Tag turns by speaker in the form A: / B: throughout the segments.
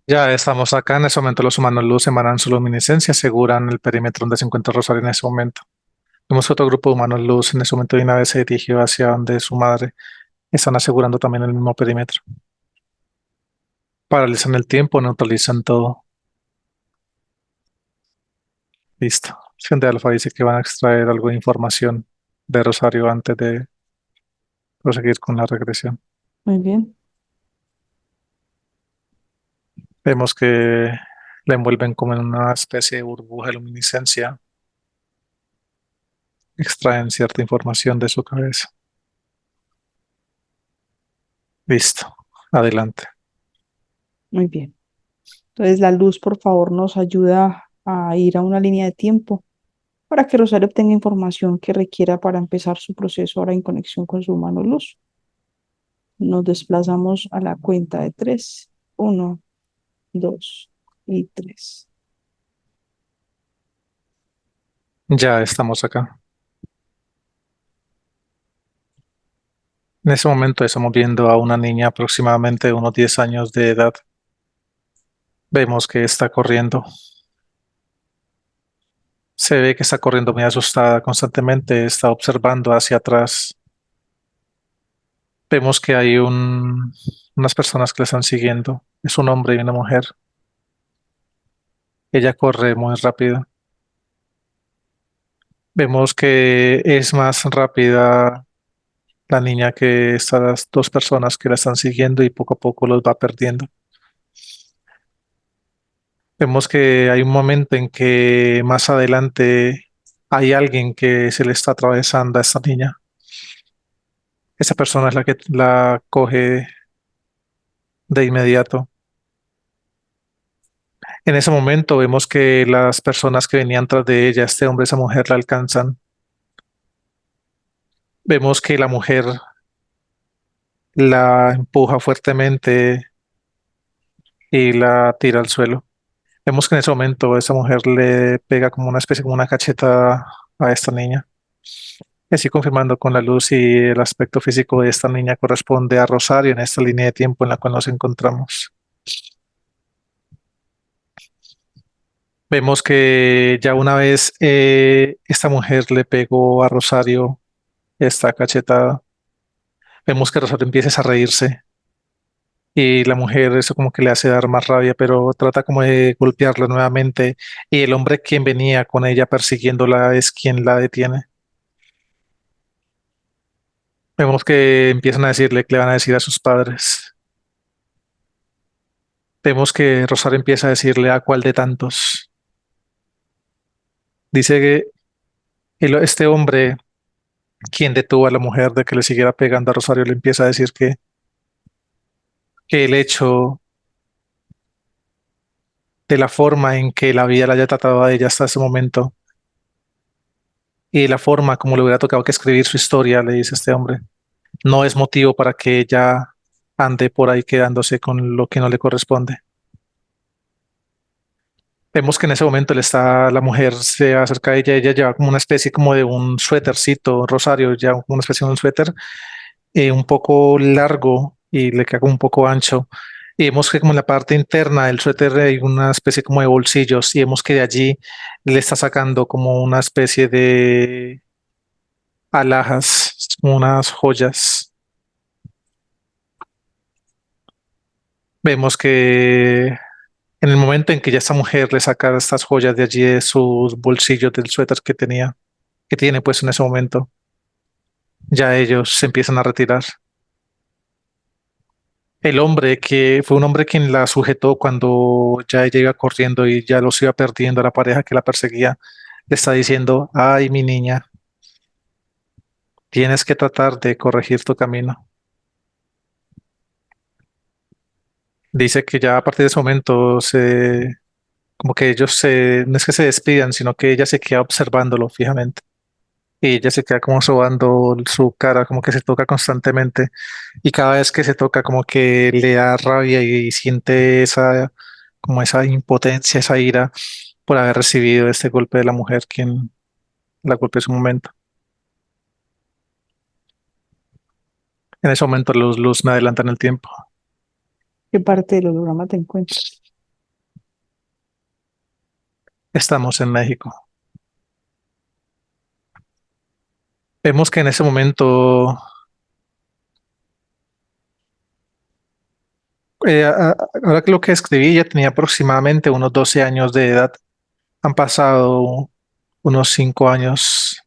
A: Ya estamos acá. En ese momento los humanos luz emanan su luminiscencia, aseguran el perímetro donde se encuentra Rosario en ese momento. Vemos que otro grupo de humanos luz en ese momento de una vez se dirigió hacia donde su madre. Están asegurando también el mismo perímetro. Paralizan el tiempo, neutralizan todo. Listo. Gente Alfa dice que van a extraer algo de información de Rosario antes de proseguir con la regresión.
B: Muy bien.
A: Vemos que la envuelven como en una especie de burbuja de luminiscencia. Extraen cierta información de su cabeza. Listo. Adelante.
B: Muy bien. Entonces la luz, por favor, nos ayuda a ir a una línea de tiempo para que Rosario obtenga información que requiera para empezar su proceso ahora en conexión con su humano luz. Nos desplazamos a la cuenta de tres. Uno, dos y tres.
A: Ya estamos acá. En ese momento estamos viendo a una niña aproximadamente de unos 10 años de edad. Vemos que está corriendo. Se ve que está corriendo muy asustada constantemente, está observando hacia atrás. Vemos que hay unas personas que le están siguiendo. Es un hombre y una mujer. Ella corre muy rápido. Vemos que es más rápida la niña que estas dos personas que la están siguiendo y poco a poco los va perdiendo. Vemos que hay un momento en que más adelante hay alguien que se le está atravesando a esta niña. Esa persona es la que la coge de inmediato. En ese momento vemos que las personas que venían tras de ella, este hombre y esa mujer, la alcanzan. Vemos que la mujer la empuja fuertemente y la tira al suelo. Vemos que en ese momento esa mujer le pega como una especie, como una cacheta a esta niña. Así confirmando con la luz y el aspecto físico de esta niña corresponde a Rosario en esta línea de tiempo en la cual nos encontramos. Vemos que ya una vez esta mujer le pegó a Rosario esta cachetada, vemos que Rosario empieza a reírse y la mujer eso como que le hace dar más rabia, pero trata como de golpearla nuevamente y el hombre quien venía con ella persiguiéndola es quien la detiene. Vemos que empiezan a decirle que le van a decir a sus padres. Vemos que Rosario empieza a decirle a cuál de tantos. Dice que este hombre, quien detuvo a la mujer de que le siguiera pegando a Rosario, le empieza a decir que el hecho de la forma en que la vida la haya tratado a ella hasta ese momento y la forma como le hubiera tocado que escribir su historia, le dice este hombre, no es motivo para que ella ande por ahí quedándose con lo que no le corresponde. Vemos que en ese momento la mujer se acerca a ella, ella lleva como una especie como de un suétercito, Rosario, ya como una especie de un suéter un poco largo y le queda como un poco ancho. Y vemos que como en la parte interna del suéter hay una especie como de bolsillos y vemos que de allí le está sacando como una especie de alhajas, como unas joyas. Vemos que en el momento en que ya esta mujer le saca estas joyas de allí de sus bolsillos del suéter que tiene pues en ese momento, ya ellos se empiezan a retirar. El hombre que fue un hombre quien la sujetó cuando ya ella iba corriendo y ya los iba perdiendo a la pareja que la perseguía, le está diciendo, ay, mi niña, tienes que tratar de corregir tu camino. Dice que ya a partir de ese momento como que no es que se despidan, sino que ella se queda observándolo fijamente. Y ella se queda como sobando su cara, como que se toca constantemente. Y cada vez que se toca, como que le da rabia y siente como esa impotencia, esa ira por haber recibido este golpe de la mujer, quien la golpeó en su momento. En ese momento los luz me adelantan el tiempo.
B: ¿Qué parte del holograma te encuentras?
A: Estamos en México. Vemos que en ese momento, ahora que lo que escribí, ella tenía aproximadamente unos 12 años de edad. Han pasado unos 5 años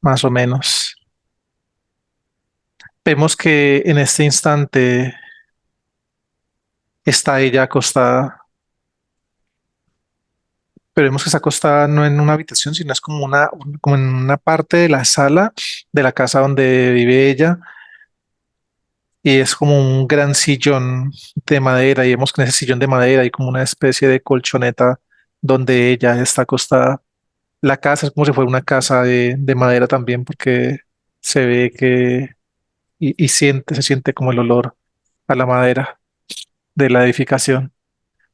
A: más o menos. Vemos que en este instante está ella acostada, pero vemos que está acostada no en una habitación, sino es como como en una parte de la sala de la casa donde vive ella, y es como un gran sillón de madera, y vemos que en ese sillón de madera hay como una especie de colchoneta donde ella está acostada. La casa es como si fuera una casa de madera también, porque se ve que se siente como el olor a la madera de la edificación.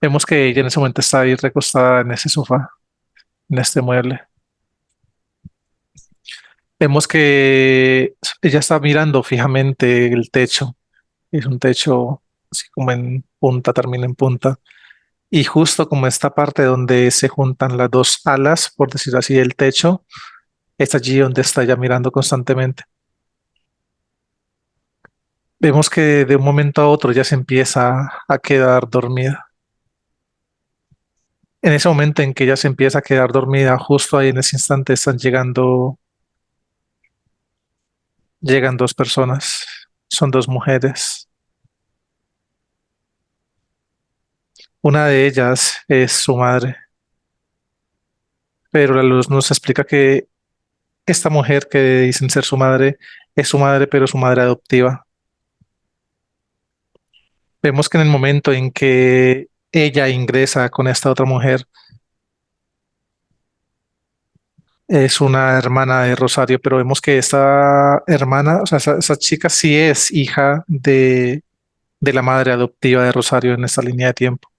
A: Vemos que ella en ese momento está ahí recostada en ese sofá, en este mueble. Vemos que ella está mirando fijamente el techo. Es un techo así como en punta, termina en punta. Y justo como esta parte donde se juntan las dos alas, por decirlo así, del techo, es allí donde está ella mirando constantemente. Vemos que de un momento a otro ya se empieza a quedar dormida. En ese momento en que ella se empieza a quedar dormida, justo ahí en ese instante están llegan dos personas. Son dos mujeres. Una de ellas es su madre, pero la luz nos explica que esta mujer que dicen ser su madre es su madre, pero su madre adoptiva. Vemos que en el momento en que ella ingresa con esta otra mujer, es una hermana de Rosario, pero vemos que esta hermana, o sea, esa chica sí es hija de la madre adoptiva de Rosario en esta línea de tiempo.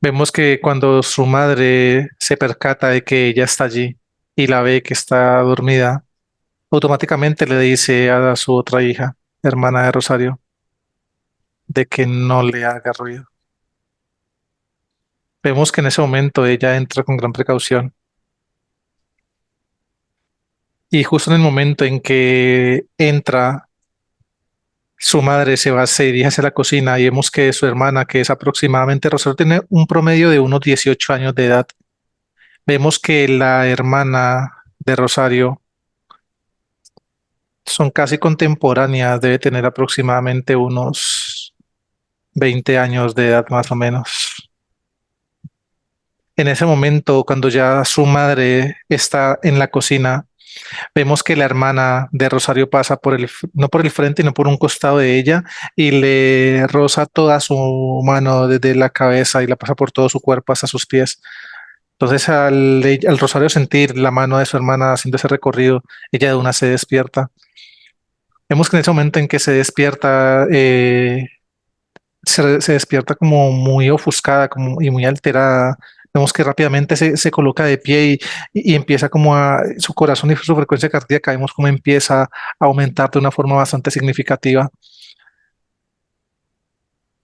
A: Vemos que cuando su madre se percata de que ella está allí y la ve que está dormida, automáticamente le dice a su otra hija, hermana de Rosario, de que no le haga ruido. Vemos que en ese momento ella entra con gran precaución, y justo en el momento en que entra, su madre se dirige hacia la cocina, y vemos que su hermana, que es aproximadamente, Rosario tiene un promedio de unos 18 años de edad. Vemos que la hermana de Rosario son casi contemporáneas, debe tener aproximadamente unos 20 años de edad más o menos. En ese momento, cuando ya su madre está en la cocina, vemos que la hermana de Rosario pasa no por el frente, sino por un costado de ella, y le roza toda su mano desde la cabeza y la pasa por todo su cuerpo hasta sus pies. Entonces, al Rosario sentir la mano de su hermana haciendo ese recorrido, ella de una se despierta. Vemos que en ese momento en que se despierta, se despierta como muy ofuscada y muy alterada. Vemos que rápidamente se coloca de pie y empieza como su corazón y su frecuencia cardíaca, vemos cómo empieza a aumentar de una forma bastante significativa.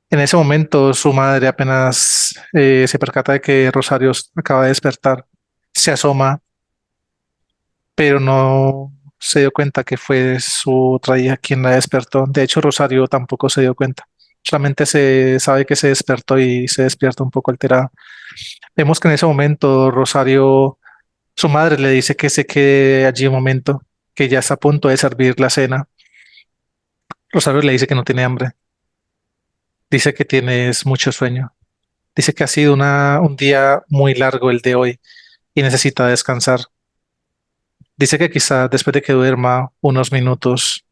A: En ese momento, su madre apenas se percata de que Rosario acaba de despertar, se asoma, pero no se dio cuenta que fue su otra hija quien la despertó. De hecho, Rosario tampoco se dio cuenta. Solamente se sabe que se despertó y se despierta un poco alterada. Vemos que en ese momento Rosario, su madre le dice que se quede allí un momento, que ya está a punto de servir la cena. Rosario le dice que no tiene hambre, dice que tienes mucho sueño, dice que ha sido un día muy largo el de hoy y necesita descansar. Dice que quizá después de que duerma unos minutos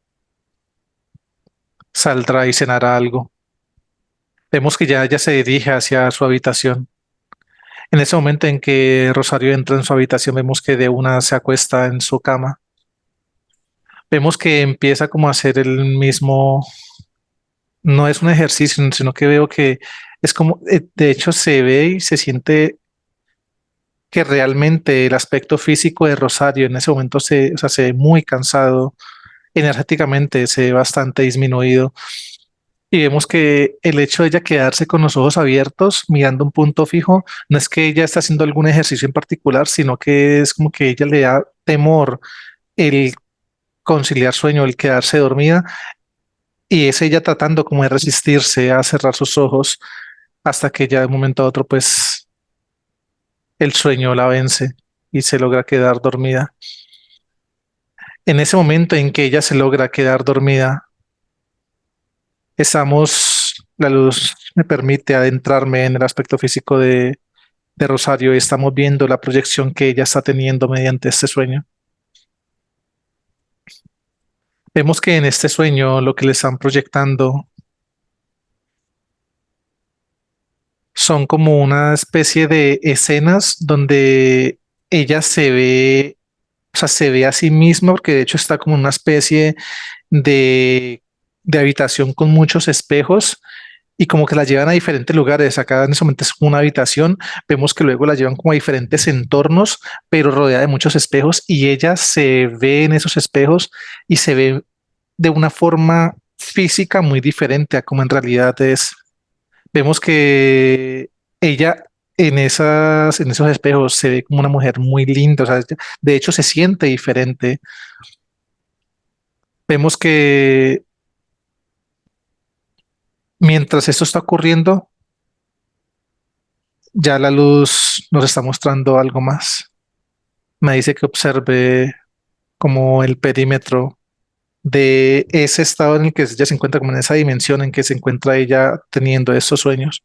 A: saldrá y cenará algo. Vemos que ya ella se dirige hacia su habitación. En ese momento en que Rosario entra en su habitación, vemos que de una se acuesta en su cama. Vemos que empieza como a hacer el mismo, no es un ejercicio, sino que veo que es como, de hecho se ve y se siente que realmente el aspecto físico de Rosario en ese momento o sea, se ve muy cansado, energéticamente se ve bastante disminuido, Y vemos que el hecho de ella quedarse con los ojos abiertos, mirando un punto fijo, no es que ella está haciendo algún ejercicio en particular, sino que es como que ella le da temor el conciliar sueño, el quedarse dormida, y es ella tratando como de resistirse a cerrar sus ojos hasta que ya de un momento a otro, pues el sueño la vence y se logra quedar dormida. En ese momento en que ella se logra quedar dormida, la luz me permite adentrarme en el aspecto físico de Rosario y estamos viendo la proyección que ella está teniendo mediante este sueño. Vemos que en este sueño lo que le están proyectando son como una especie de escenas donde ella se ve, o sea, se ve a sí misma, porque de hecho está como una especie de, de habitación con muchos espejos y como que la llevan a diferentes lugares. Acá en ese momento es como una habitación, vemos que luego la llevan como a diferentes entornos, pero rodeada de muchos espejos y ella se ve en esos espejos y se ve de una forma física muy diferente a como en realidad es. Vemos que ella en esos espejos se ve como una mujer muy linda, o sea, de hecho se siente diferente. Vemos que mientras esto está ocurriendo, ya la luz nos está mostrando algo más. Me dice que observe como el perímetro de ese estado en el que ella se encuentra, como en esa dimensión en que se encuentra ella teniendo estos sueños.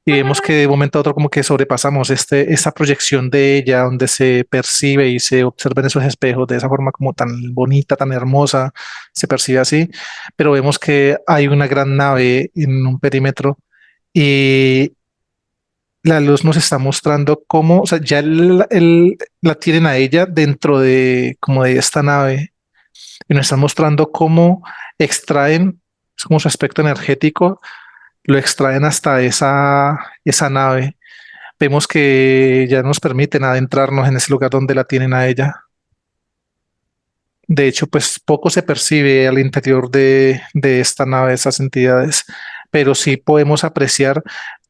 A: Y vemos que de un momento a otro como que sobrepasamos esta proyección de ella donde se percibe y se observa en esos espejos de esa forma como tan bonita, tan hermosa, se percibe así, pero vemos que hay una gran nave en un perímetro y la luz nos está mostrando cómo, o sea, ya la tienen a ella dentro de como de esta nave y nos están mostrando cómo extraen, es como su aspecto energético, lo extraen hasta esa nave. Vemos que ya nos permiten adentrarnos en ese lugar donde la tienen a ella. De hecho, pues poco se percibe al interior de esta nave, de estas entidades, pero sí podemos apreciar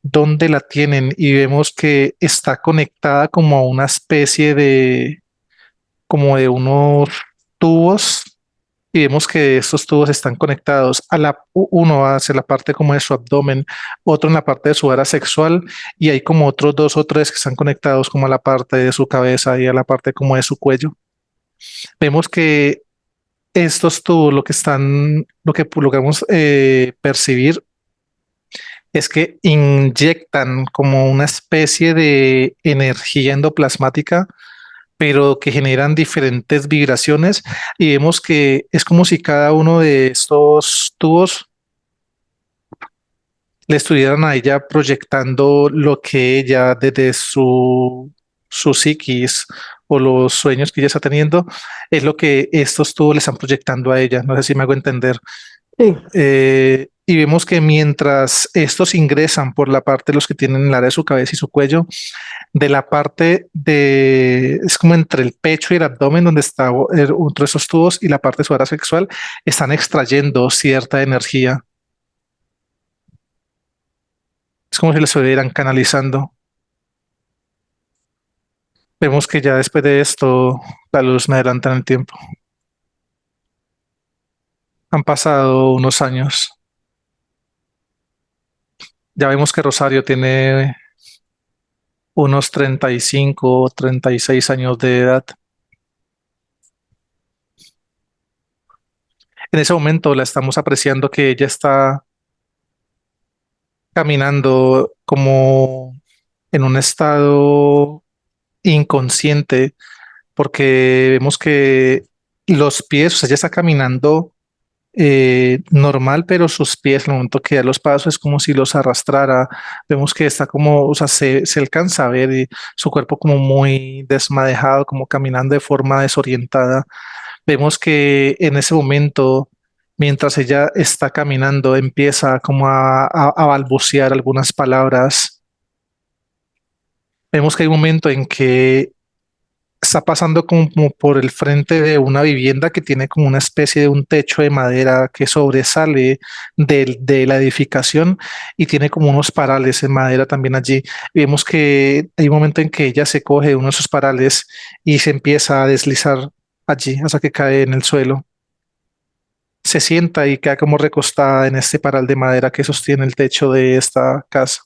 A: dónde la tienen y vemos que está conectada como a una especie como de unos tubos y vemos que estos tubos están conectados uno hacia la parte como de su abdomen, otro en la parte de su área sexual y hay como otros dos o tres que están conectados como a la parte de su cabeza y a la parte como de su cuello. Vemos que estos tubos lo que logramos percibir es que inyectan como una especie de energía endoplasmática pero que generan diferentes vibraciones y vemos que es como si cada uno de estos tubos le estuvieran a ella proyectando lo que ella desde su psiquis o los sueños que ella está teniendo, es lo que estos tubos le están proyectando a ella. No sé si me hago entender.
B: Sí,
A: Y vemos que mientras estos ingresan por la parte de los que tienen el área de su cabeza y su cuello, de la parte es como entre el pecho y el abdomen donde está otro de esos tubos y la parte de su área sexual, están extrayendo cierta energía. Es como si le estuvieran canalizando. Vemos que ya después de esto, la luz me adelanta en el tiempo. Han pasado unos años. Ya vemos que Rosario tiene unos 35 o 36 años de edad. En ese momento la estamos apreciando que ella está caminando como en un estado inconsciente, porque vemos que los pies, o sea, ella está caminando normal, pero sus pies, en el momento que da los pasos, es como si los arrastrara. Vemos que está como, o sea, se alcanza a ver y su cuerpo como muy desmadejado, como caminando de forma desorientada. Vemos que en ese momento, mientras ella está caminando, empieza como a balbucear algunas palabras. Vemos que hay un momento en que está pasando como por el frente de una vivienda que tiene como una especie de un techo de madera que sobresale de la edificación y tiene como unos parales en madera también allí. Vemos que hay un momento en que ella se coge de uno de esos parales y se empieza a deslizar allí hasta que cae en el suelo. Se sienta y queda como recostada en este paral de madera que sostiene el techo de esta casa.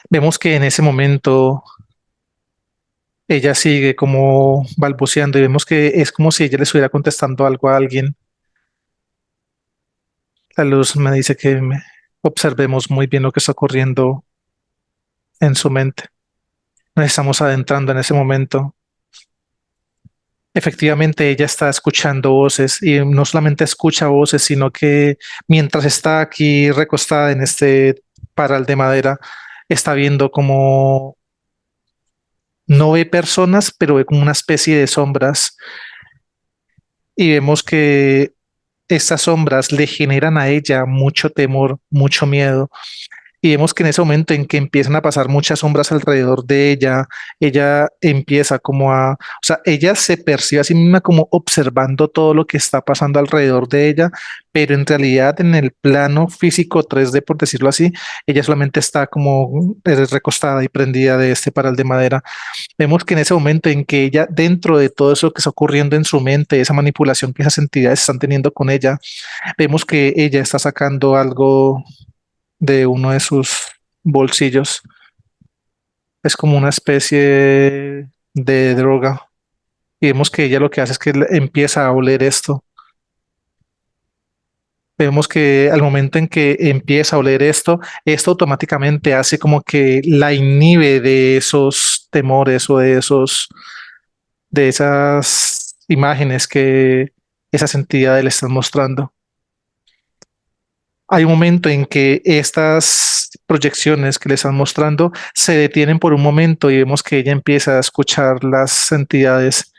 A: Vemos que en ese momento ella sigue como balbuceando y vemos que es como si ella le estuviera contestando algo a alguien. La luz me dice que observemos muy bien lo que está ocurriendo en su mente. Nos estamos adentrando en ese momento. Efectivamente, ella está escuchando voces y no solamente escucha voces, sino que mientras está aquí recostada en este paral de madera, está viendo como no ve personas, pero ve como una especie de sombras y vemos que estas sombras le generan a ella mucho temor, mucho miedo. Y vemos que en ese momento en que empiezan a pasar muchas sombras alrededor de ella, ella empieza como a, o sea, ella se percibe a sí misma como observando todo lo que está pasando alrededor de ella, pero en realidad en el plano físico 3D, por decirlo así, ella solamente está como recostada y prendida de este paral de madera. Vemos que en ese momento en que ella, dentro de todo eso que está ocurriendo en su mente, esa manipulación que esas entidades están teniendo con ella, vemos que ella está sacando algo de uno de sus bolsillos. Es como una especie de droga. Y vemos que ella lo que hace es que empieza a oler esto. Vemos que al momento en que empieza a oler esto, esto automáticamente hace como que la inhibe de esos temores o de esas imágenes que esas entidades le están mostrando. Hay un momento en que estas proyecciones que le están mostrando se detienen por un momento y vemos que ella empieza a escuchar las entidades,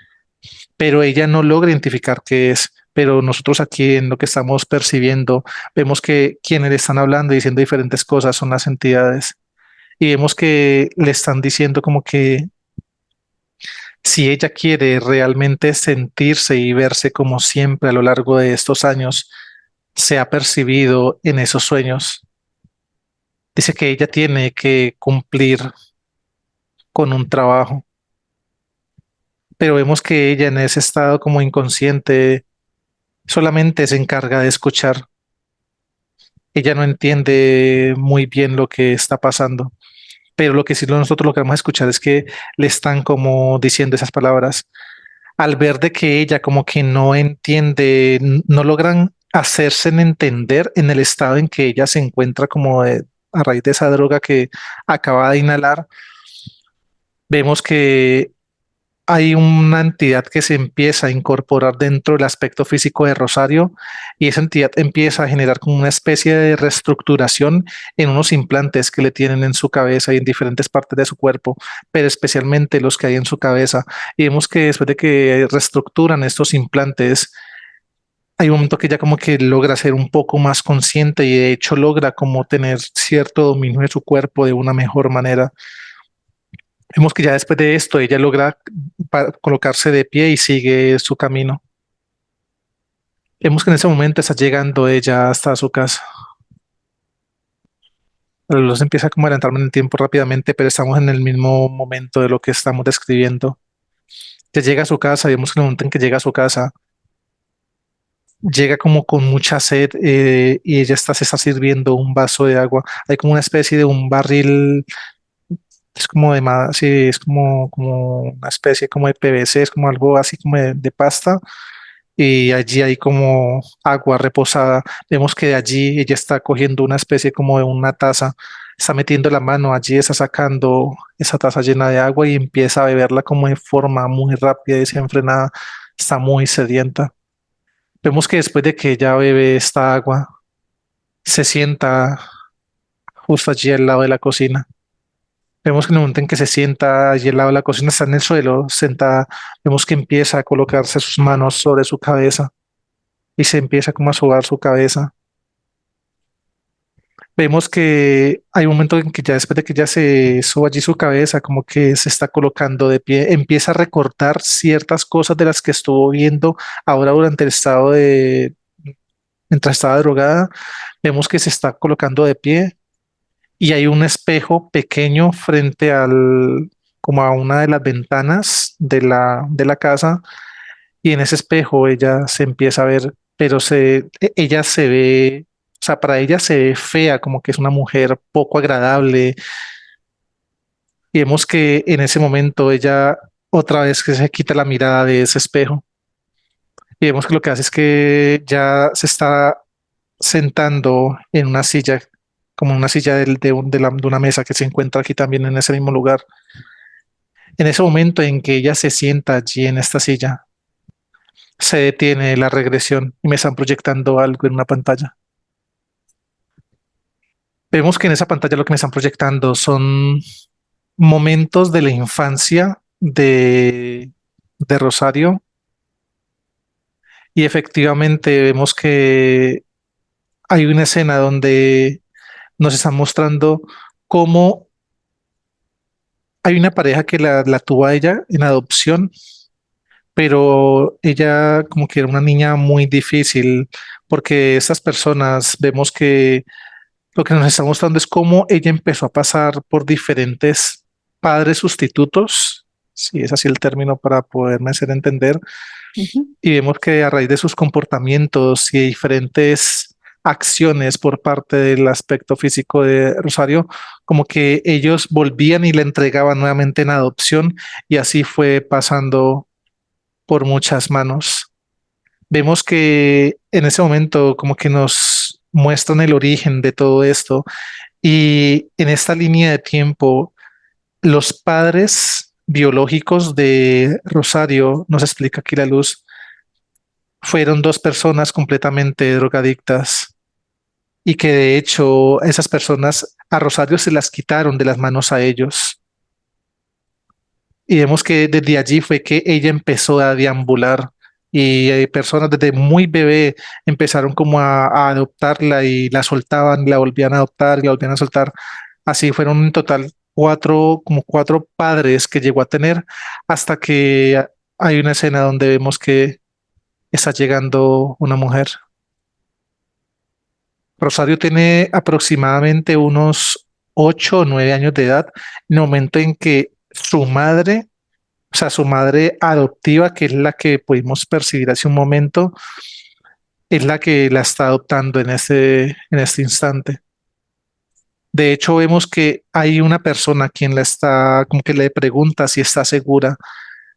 A: pero ella no logra identificar qué es. Pero nosotros aquí en lo que estamos percibiendo, vemos que quienes le están hablando y diciendo diferentes cosas son las entidades. Y vemos que le están diciendo como que si ella quiere realmente sentirse y verse como siempre a lo largo de estos años se ha percibido en esos sueños, dice que ella tiene que cumplir con un trabajo, pero vemos que ella en ese estado como inconsciente solamente se encarga de escuchar. Ella no entiende muy bien lo que está pasando, pero lo que sí nosotros lo que vamos a escuchar es que le están como diciendo esas palabras. Al ver de que ella como que no entiende, no logran hacerse entender en el estado en que ella se encuentra como a raíz de esa droga que acaba de inhalar, vemos que hay una entidad que se empieza a incorporar dentro del aspecto físico de Rosario y esa entidad empieza a generar como una especie de reestructuración en unos implantes que le tienen en su cabeza y en diferentes partes de su cuerpo, pero especialmente los que hay en su cabeza. Y vemos que después de que reestructuran estos implantes, hay un momento que ya como que logra ser un poco más consciente y de hecho logra como tener cierto dominio de su cuerpo de una mejor manera. Vemos que ya después de esto ella logra colocarse de pie y sigue su camino. Vemos que en ese momento está llegando ella hasta su casa. La luz empieza como a adelantarme en el tiempo rápidamente, pero estamos en el mismo momento de lo que estamos describiendo. Ya llega a su casa, vemos que en el momento en que llega a su casa, llega como con mucha sed y ella se está sirviendo un vaso de agua. Hay como una especie de un barril, es como de más, sí, es como una especie como de PVC, es como algo así como de pasta y allí hay como agua reposada. Vemos que de allí ella está cogiendo una especie como de una taza, está metiendo la mano allí, está sacando esa taza llena de agua y empieza a beberla como de forma muy rápida y desenfrenada. Está muy sedienta. Vemos que después de que ella bebe esta agua, se sienta justo allí al lado de la cocina. Vemos que en el momento en que se sienta allí al lado de la cocina, está en el suelo, sentada. Vemos que empieza a colocarse sus manos sobre su cabeza y se empieza como a sobar su cabeza. Vemos que hay un momento en que ya después de que ya se soba allí su cabeza, como que se está colocando de pie, empieza a recordar ciertas cosas de las que estuvo viendo ahora durante el estado de, mientras estaba drogada. Vemos que se está colocando de pie y hay un espejo pequeño frente al, como a una de las ventanas de la casa, y en ese espejo ella se empieza a ver, pero ella se ve, o sea, para ella se ve fea, como que es una mujer poco agradable, y vemos que en ese momento ella otra vez que se quita la mirada de ese espejo, y vemos que lo que hace es que ya se está sentando en una silla, como una silla de una mesa que se encuentra aquí también en ese mismo lugar. En ese momento en que ella se sienta allí en esta silla, se detiene la regresión y me están proyectando algo en una pantalla. Vemos que en esa pantalla lo que me están proyectando son momentos de la infancia de Rosario, y efectivamente vemos que hay una escena donde nos están mostrando cómo hay una pareja que la tuvo a ella en adopción, pero ella como que era una niña muy difícil, porque estas personas vemos que lo que nos está mostrando es cómo ella empezó a pasar por diferentes padres sustitutos, si es así el término para poderme hacer entender,
B: Ujú,
A: y vemos que a raíz de sus comportamientos y diferentes acciones por parte del aspecto físico de Rosario, como que ellos volvían y la entregaban nuevamente en adopción, y así fue pasando por muchas manos. Vemos que en ese momento como que nos muestran el origen de todo esto, y en esta línea de tiempo los padres biológicos de Rosario, nos explica aquí la luz, fueron dos personas completamente drogadictas, y que de hecho esas personas a Rosario se las quitaron de las manos a ellos. Y vemos que desde allí fue que ella empezó a deambular, y personas desde muy bebé empezaron como a adoptarla y la soltaban, la volvían a adoptar y la volvían a soltar. Así fueron en total cuatro, como cuatro padres que llegó a tener, hasta que hay una escena donde vemos que está llegando una mujer. Rosario tiene aproximadamente unos 8 o 9 años de edad, en el momento en que su madre, o sea, su madre adoptiva, que es la que pudimos percibir hace un momento, es la que la está adoptando en este instante. De hecho, vemos que hay una persona quien la está, como que le pregunta si está segura,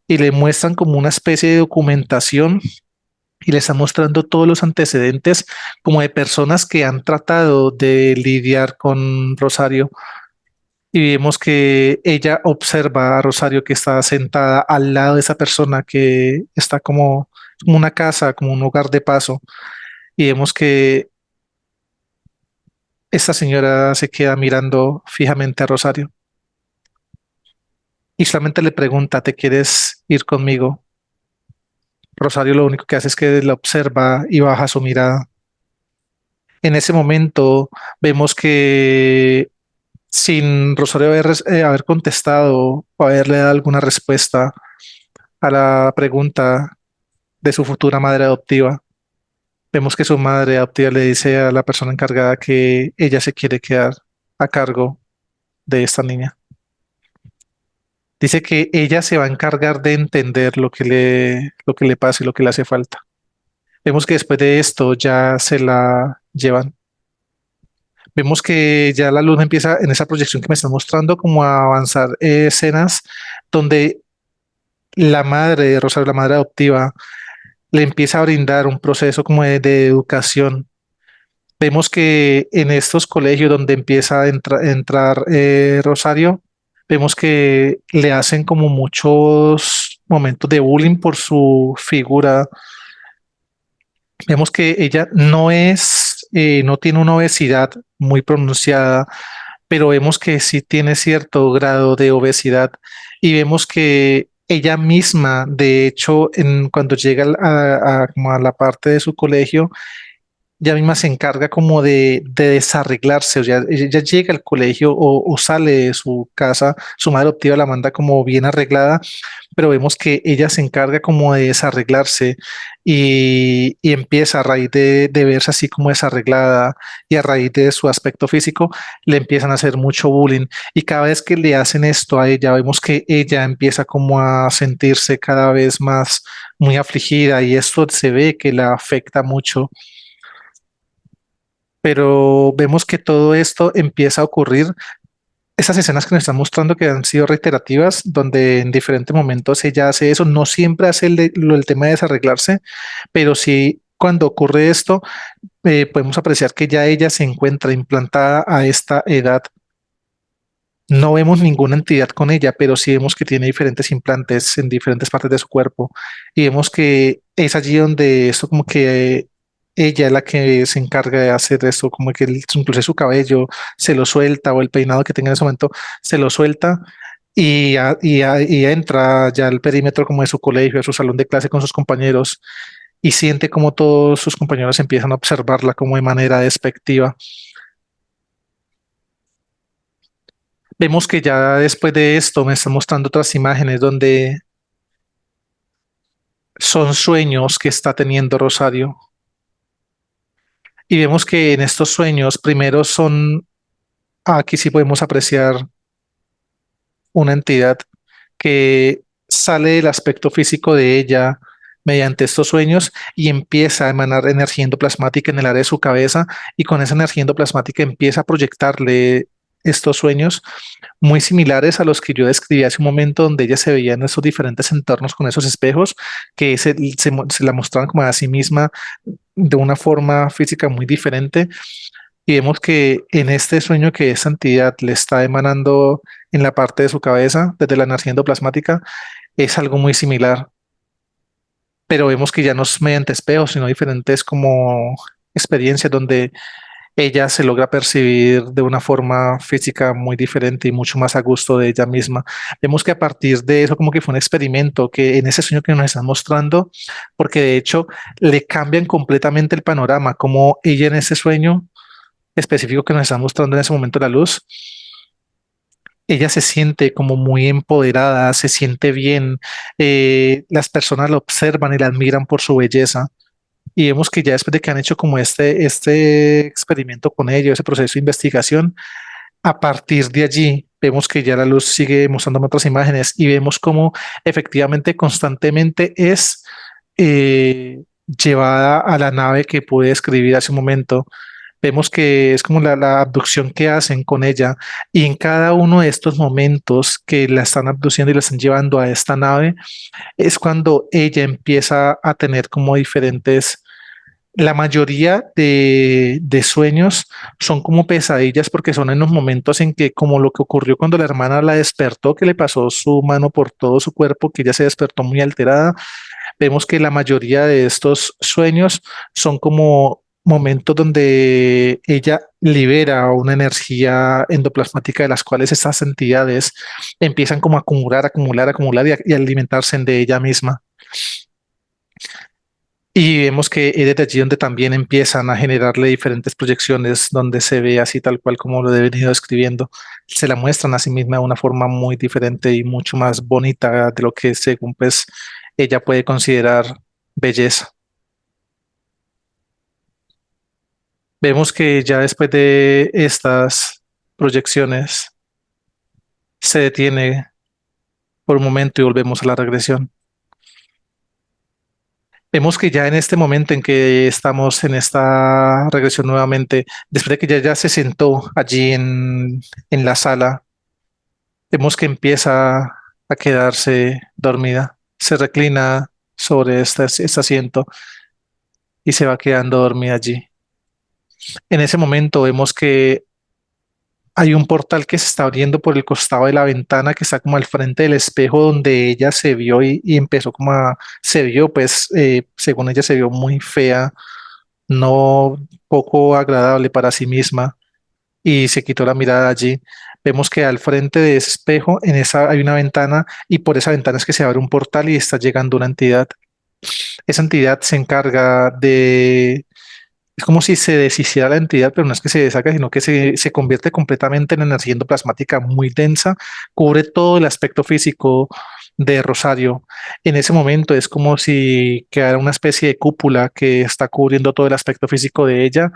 A: y le muestran como una especie de documentación, y le está mostrando todos los antecedentes como de personas que han tratado de lidiar con Rosario, y vemos que ella observa a Rosario que está sentada al lado de esa persona que está como una casa, como un hogar de paso, y vemos que esta señora se queda mirando fijamente a Rosario y solamente le pregunta, ¿te quieres ir conmigo? Rosario lo único que hace es que la observa y baja su mirada. En ese momento vemos que sin Rosario haber contestado o haberle dado alguna respuesta a la pregunta de su futura madre adoptiva, vemos que su madre adoptiva le dice a la persona encargada que ella se quiere quedar a cargo de esta niña. Dice que ella se va a encargar de entender lo que le pasa y lo que le hace falta. Vemos que después de esto ya se la llevan. Vemos que ya la luna empieza en esa proyección que me están mostrando como a avanzar escenas donde la madre de Rosario, la madre adoptiva, le empieza a brindar un proceso como de educación. Vemos que en estos colegios donde empieza a entrar Rosario, vemos que le hacen como muchos momentos de bullying por su figura. Vemos que ella no tiene una obesidad muy pronunciada, pero vemos que sí tiene cierto grado de obesidad, y vemos que ella misma, de hecho, cuando llega como a la parte de su colegio, ella misma se encarga como de desarreglarse, o sea, ella llega al colegio o sale de su casa, su madre adoptiva la manda como bien arreglada, pero vemos que ella se encarga como de desarreglarse y empieza a raíz de verse así como desarreglada y a raíz de su aspecto físico, le empiezan a hacer mucho bullying y cada vez que le hacen esto a ella, vemos que ella empieza como a sentirse cada vez más muy afligida y esto se ve que la afecta mucho, pero vemos que todo esto empieza a ocurrir. Esas escenas que nos están mostrando que han sido reiterativas, donde en diferentes momentos ella hace eso, no siempre hace el tema de desarreglarse, pero sí cuando ocurre esto, podemos apreciar que ya ella se encuentra implantada a esta edad. No vemos ninguna entidad con ella, pero sí vemos que tiene diferentes implantes en diferentes partes de su cuerpo. Y vemos que es allí donde esto como que ella es la que se encarga de hacer esto, como que incluso su cabello se lo suelta o el peinado que tenga en ese momento se lo suelta y entra ya al perímetro como de su colegio, de su salón de clase con sus compañeros y siente como todos sus compañeros empiezan a observarla como de manera despectiva. Vemos que ya después de esto me está mostrando otras imágenes donde son sueños que está teniendo Rosario. Y vemos que en estos sueños, primero son, aquí sí podemos apreciar una entidad que sale del aspecto físico de ella mediante estos sueños y empieza a emanar energía endoplasmática en el área de su cabeza y con esa energía endoplasmática empieza a proyectarle estos sueños muy similares a los que yo describí hace un momento, donde ella se veía en esos diferentes entornos con esos espejos que se la mostraban como a sí misma de una forma física muy diferente. Y vemos que en este sueño que esa entidad le está emanando en la parte de su cabeza, desde la energía endoplasmática, es algo muy similar. Pero vemos que ya no es mediante espejos, sino diferentes como experiencias donde ella se logra percibir de una forma física muy diferente y mucho más a gusto de ella misma. Vemos que a partir de eso como que fue un experimento que en ese sueño que nos están mostrando, porque de hecho le cambian completamente el panorama, como ella en ese sueño específico que nos están mostrando en ese momento la luz, ella se siente como muy empoderada, se siente bien, las personas la observan y la admiran por su belleza. Y vemos que ya después de que han hecho como este experimento con ello, ese proceso de investigación, a partir de allí vemos que ya la luz sigue mostrando otras imágenes y vemos cómo efectivamente constantemente es llevada a la nave que pude escribir hace un momento. Vemos que es como la abducción que hacen con ella y en cada uno de estos momentos que la están abduciendo y la están llevando a esta nave es cuando ella empieza a tener como diferentes, la mayoría de sueños son como pesadillas porque son en los momentos en que, como lo que ocurrió cuando la hermana la despertó, que le pasó su mano por todo su cuerpo, que ella se despertó muy alterada, vemos que la mayoría de estos sueños son como momentos donde ella libera una energía endoplasmática de las cuales estas entidades empiezan como a acumular, acumular, acumular y alimentarse de ella misma. Y vemos que es desde allí donde también empiezan a generarle diferentes proyecciones donde se ve así tal cual como lo he venido describiendo. Se la muestran a sí misma de una forma muy diferente y mucho más bonita de lo que según pues ella puede considerar belleza. Vemos que ya después de estas proyecciones se detiene por un momento y volvemos a la regresión. Vemos que ya en este momento en que estamos en esta regresión nuevamente, después de que ya se sentó allí en la sala, vemos que empieza a quedarse dormida. Se reclina sobre este asiento y se va quedando dormida allí. En ese momento vemos que hay un portal que se está abriendo por el costado de la ventana que está como al frente del espejo donde ella se vio y empezó como se vio, pues según ella se vio muy fea, no poco agradable para sí misma y se quitó la mirada allí. Vemos que al frente de ese espejo, en esa hay una ventana y por esa ventana es que se abre un portal y está llegando una entidad. Esa entidad se encarga Es como si se deshiciera la entidad, pero no es que se deshaga, sino que se convierte completamente en energía endoplasmática muy densa, cubre todo el aspecto físico de Rosario. En ese momento es como si quedara una especie de cúpula que está cubriendo todo el aspecto físico de ella,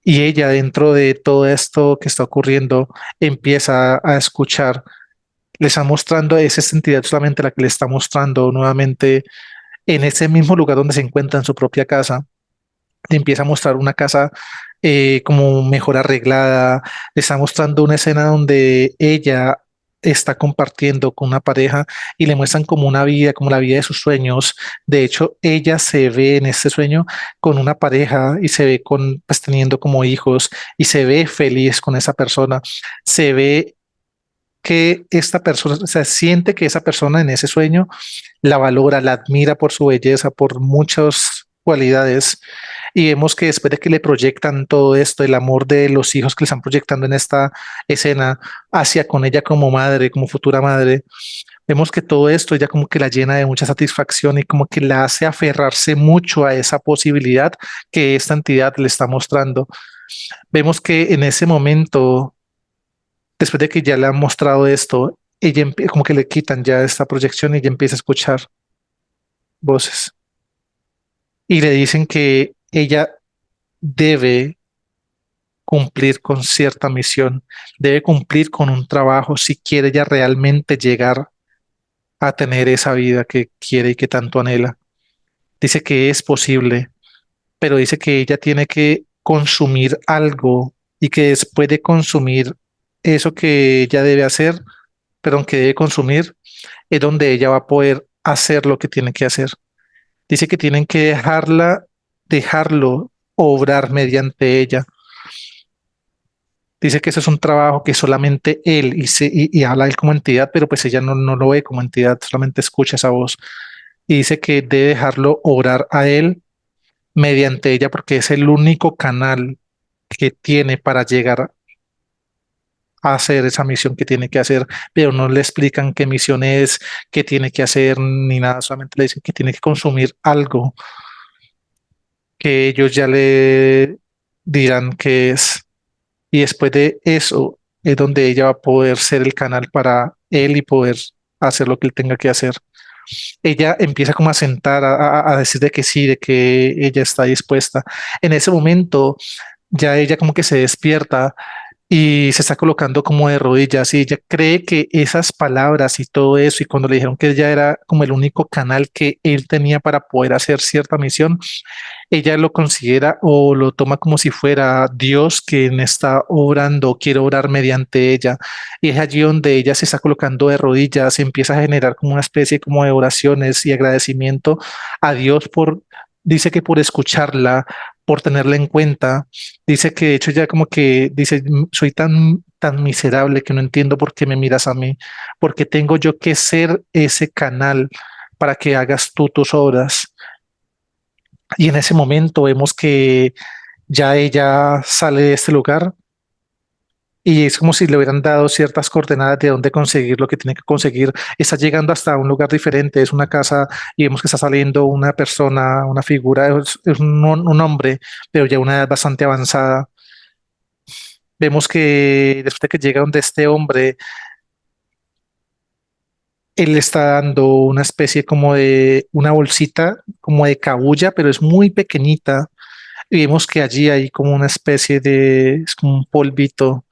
A: y ella dentro de todo esto que está ocurriendo empieza a escuchar. Le está mostrando, es esta entidad solamente la que le está mostrando nuevamente en ese mismo lugar donde se encuentra en su propia casa. Le empieza a mostrar una casa como mejor arreglada, le está mostrando una escena donde ella está compartiendo con una pareja y le muestran como una vida, como la vida de sus sueños. De hecho, ella se ve en este sueño con una pareja y se ve con, pues teniendo como hijos y se ve feliz con esa persona. Se ve que esta persona, o sea, siente que esa persona en ese sueño la valora, la admira por su belleza, por muchas cualidades. Y vemos que después de que le proyectan todo esto, el amor de los hijos que le están proyectando en esta escena hacia con ella como madre, como futura madre, vemos que todo esto ella como que la llena de mucha satisfacción y como que la hace aferrarse mucho a esa posibilidad que esta entidad le está mostrando. Vemos que en ese momento, después de que ya le han mostrado esto, como que le quitan ya esta proyección y ella empieza a escuchar voces y le dicen que ella debe cumplir con cierta misión, debe cumplir con un trabajo si quiere ya realmente llegar a tener esa vida que quiere y que tanto anhela. Dice que es posible, pero dice que ella tiene que consumir algo y que después de consumir eso que ella debe hacer, pero que debe consumir, es donde ella va a poder hacer lo que tiene que hacer. Dice que tienen que dejarlo obrar mediante ella. Dice que eso es un trabajo que solamente él y habla él como entidad, pero pues ella no lo ve como entidad, solamente escucha esa voz. Y dice que debe dejarlo obrar a él mediante ella porque es el único canal que tiene para llegar a hacer esa misión que tiene que hacer, pero no le explican qué misión es, qué tiene que hacer, ni nada, solamente le dicen que tiene que consumir algo que ellos ya le dirán qué es. Y después de eso es donde ella va a poder ser el canal para él y poder hacer lo que él tenga que hacer. Ella empieza como a sentar, a decir de que sí, de que ella está dispuesta. En ese momento ya ella como que se despierta y se está colocando como de rodillas y ella cree que esas palabras y todo eso y cuando le dijeron que ella era como el único canal que él tenía para poder hacer cierta misión, ella lo considera o lo toma como si fuera Dios quien está obrando, quiere orar mediante ella. Y es allí donde ella se está colocando de rodillas, empieza a generar como una especie como de oraciones y agradecimiento a Dios por, dice que por escucharla, por tenerla en cuenta. Dice que de hecho ya como que dice, Soy tan miserable que no entiendo por qué me miras a mí, porque tengo yo que ser ese canal para que hagas tú tus obras. Y en ese momento vemos que ya ella sale de este lugar y es como si le hubieran dado ciertas coordenadas de dónde conseguir lo que tiene que conseguir. Está llegando hasta un lugar diferente, es una casa y vemos que está saliendo una persona, una figura, es un hombre, pero ya una edad bastante avanzada. Vemos que después de que llega donde este hombre, él le está dando una especie como de una bolsita, como de cabuya, pero es muy pequeñita. Y vemos que allí hay como una especie de, es como un polvito,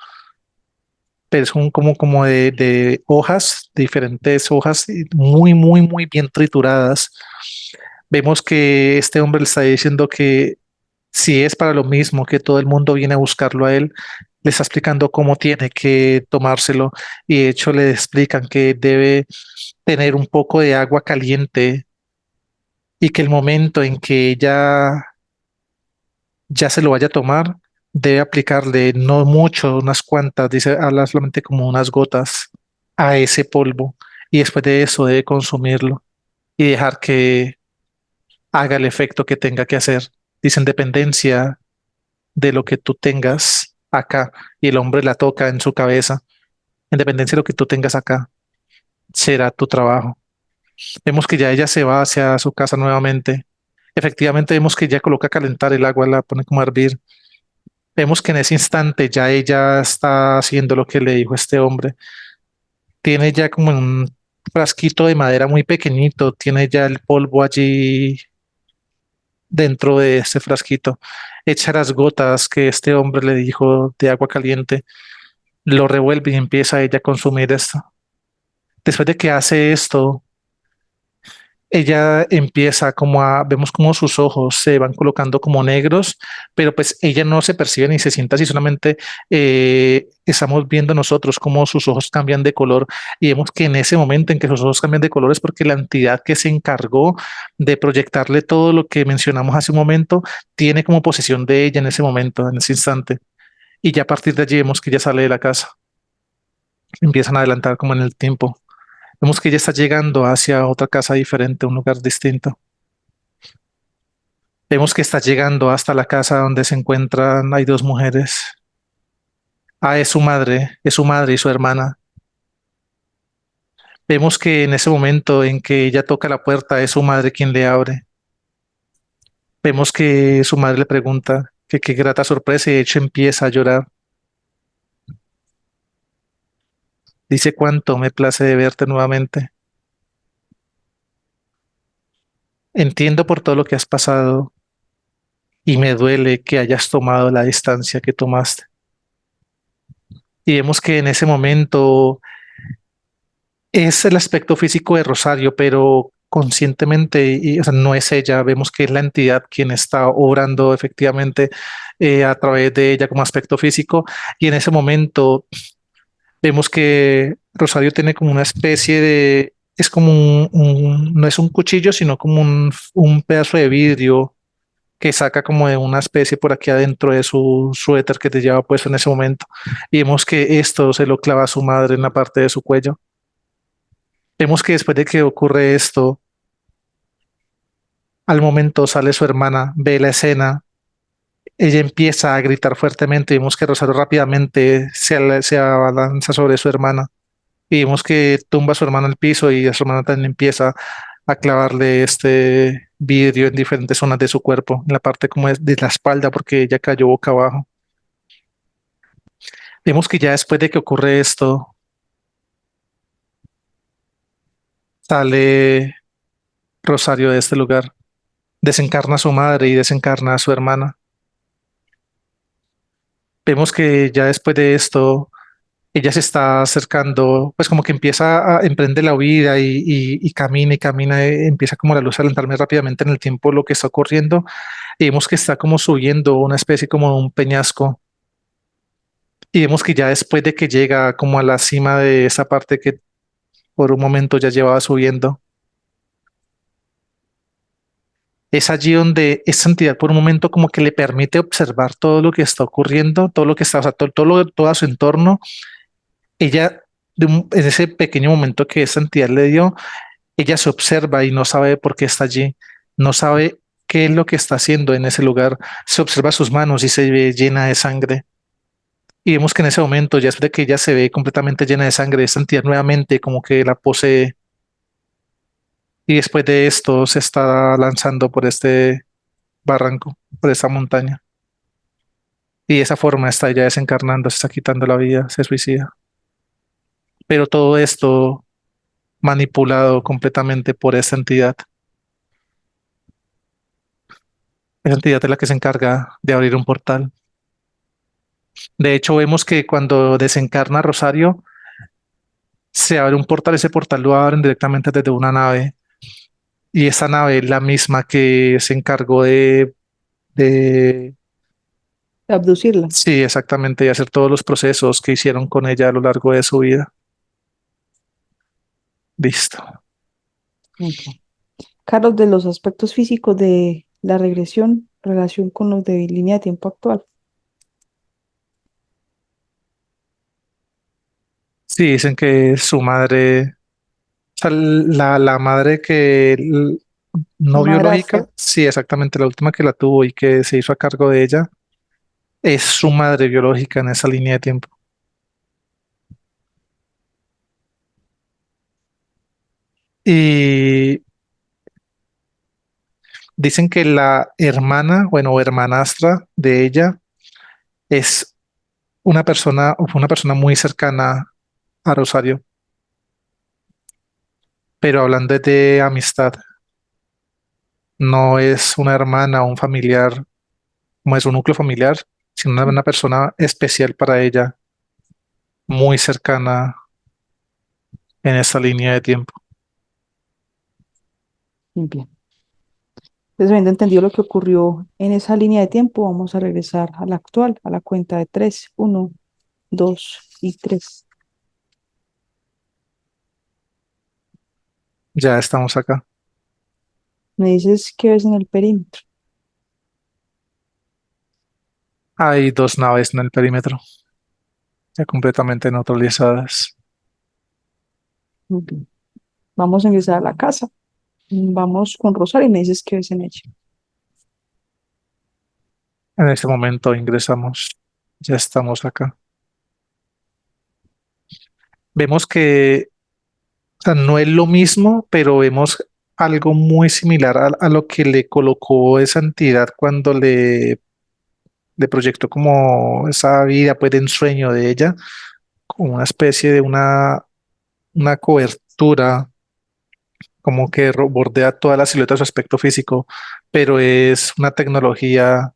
A: pero es como de hojas, de diferentes hojas, y muy bien trituradas. Vemos que este hombre le está diciendo que si es para lo mismo, que todo el mundo viene a buscarlo a él, le está explicando cómo tiene que tomárselo y de hecho le explican que debe tener un poco de agua caliente y que el momento en que ya se lo vaya a tomar, debe aplicarle no mucho, unas cuantas, dice, habla solamente como unas gotas a ese polvo y después de eso debe consumirlo y dejar que haga el efecto que tenga que hacer. Dice, en dependencia de lo que tú tengas acá y el hombre la toca en su cabeza, en dependencia de lo que tú tengas acá, será tu trabajo. Vemos que ya ella se va hacia su casa nuevamente Efectivamente vemos que ella coloca a calentar el agua, la pone como a hervir. Vemos que en ese instante ya ella está haciendo lo que le dijo este hombre. Tiene ya como un frasquito de madera muy pequeñito, tiene ya el polvo allí dentro de este frasquito. Echa las gotas que este hombre le dijo de agua caliente, lo revuelve y empieza ella a consumir esto. Después de que hace esto, ella empieza como a, vemos como sus ojos se van colocando como negros, pero pues ella no se percibe ni se siente así, solamente estamos viendo nosotros cómo sus ojos cambian de color y vemos que en ese momento en que sus ojos cambian de color es porque la entidad que se encargó de proyectarle todo lo que mencionamos hace un momento tiene como posesión de ella en ese momento, en ese instante. Y ya a partir de allí vemos que ella sale de la casa, empiezan a adelantar como en el tiempo. Vemos que ella está llegando hacia otra casa diferente, un lugar distinto. Vemos que está llegando hasta la casa donde se encuentran, hay dos mujeres. Ah, es su madre y su hermana. Vemos que en ese momento en que ella toca la puerta, es su madre quien le abre. Vemos que su madre le pregunta que qué grata sorpresa y de hecho empieza a llorar. Dice cuánto me place de verte nuevamente. Entiendo por todo lo que has pasado y me duele que hayas tomado la distancia que tomaste. Y vemos que en ese momento es el aspecto físico de Rosario, pero conscientemente, y, o sea, no es ella, vemos que es la entidad quien está obrando efectivamente a través de ella como aspecto físico, y en ese momento vemos que Rosario tiene como una especie de, es como no es un cuchillo, sino como un pedazo de vidrio que saca como de una especie por aquí adentro de su suéter que te lleva puesto en ese momento, y vemos que esto se lo clava a su madre en la parte de su cuello. Vemos que después de que ocurre esto, al momento sale su hermana, ve la escena, ella empieza a gritar fuertemente, vemos que Rosario rápidamente se abalanza sobre su hermana y vemos que tumba a su hermana al piso y a su hermana también empieza a clavarle este vidrio en diferentes zonas de su cuerpo, en la parte como de la espalda porque ella cayó boca abajo. Vemos que ya después de que ocurre esto, sale Rosario de este lugar, desencarna a su madre y desencarna a su hermana. Vemos que ya después de esto, ella se está acercando, pues como que empieza a emprender la huida y camina y camina, empieza como la luz a alentarme rápidamente en el tiempo lo que está ocurriendo y vemos que está como subiendo una especie como de un peñasco y vemos que ya después de que llega como a la cima de esa parte que por un momento ya llevaba subiendo, es allí donde esa entidad por un momento como que le permite observar todo lo que está ocurriendo, todo lo que está, o sea, todo a su entorno. Ella, en ese pequeño momento que esa entidad le dio, ella se observa y no sabe por qué está allí, no sabe qué es lo que está haciendo en ese lugar, se observa sus manos y se ve llena de sangre. Y vemos que en ese momento, ya después de que ella se ve completamente llena de sangre, esta entidad nuevamente como que la posee y después de esto se está lanzando por este barranco, por esta montaña. Y de esa forma está ya desencarnando, se está quitando la vida, se suicida. Pero todo esto manipulado completamente por esta entidad. Esa entidad es la que se encarga de abrir un portal. De hecho, vemos que cuando desencarna Rosario, se abre un portal, ese portal lo abren directamente desde una nave. Y esa nave es la misma que se encargó de,
B: Abducirla.
A: sí, exactamente, de hacer todos los procesos que hicieron con ella a lo largo de su vida. Listo.
B: Ok. Carlos, de los aspectos físicos de la regresión, relación con los de línea de tiempo actual.
A: Sí, dicen que su madre, o sea, la madre que
B: La
A: no
B: madrastra.
A: biológica, sí, exactamente, la última que la tuvo y que se hizo a cargo de ella, es su madre biológica en esa línea de tiempo. Y Dicen que la hermana, bueno, o hermanastra de ella es una persona, o fue una persona muy cercana a Rosario, pero hablando de amistad, no es una hermana o un familiar, como es un núcleo familiar, sino una persona especial para ella, muy cercana en esta línea de tiempo.
B: Muy bien. Entonces, habiendo entendido lo que ocurrió en esa línea de tiempo, vamos a regresar a la actual, a la cuenta de tres. Uno, dos y tres.
A: Ya estamos acá.
B: Me dices qué ves en el perímetro.
A: Hay dos naves en el perímetro, ya completamente neutralizadas.
B: Muy bien. Vamos a ingresar a la casa. Vamos con Rosario y me dices qué ves en ella.
A: En este momento ingresamos, ya estamos acá. Vemos que, o sea, no es lo mismo, pero vemos algo muy similar a lo que le colocó esa entidad cuando le proyectó como esa vida, pues, de ensueño de ella, como una especie de una cobertura, como que bordea toda la silueta de su aspecto físico, pero es una tecnología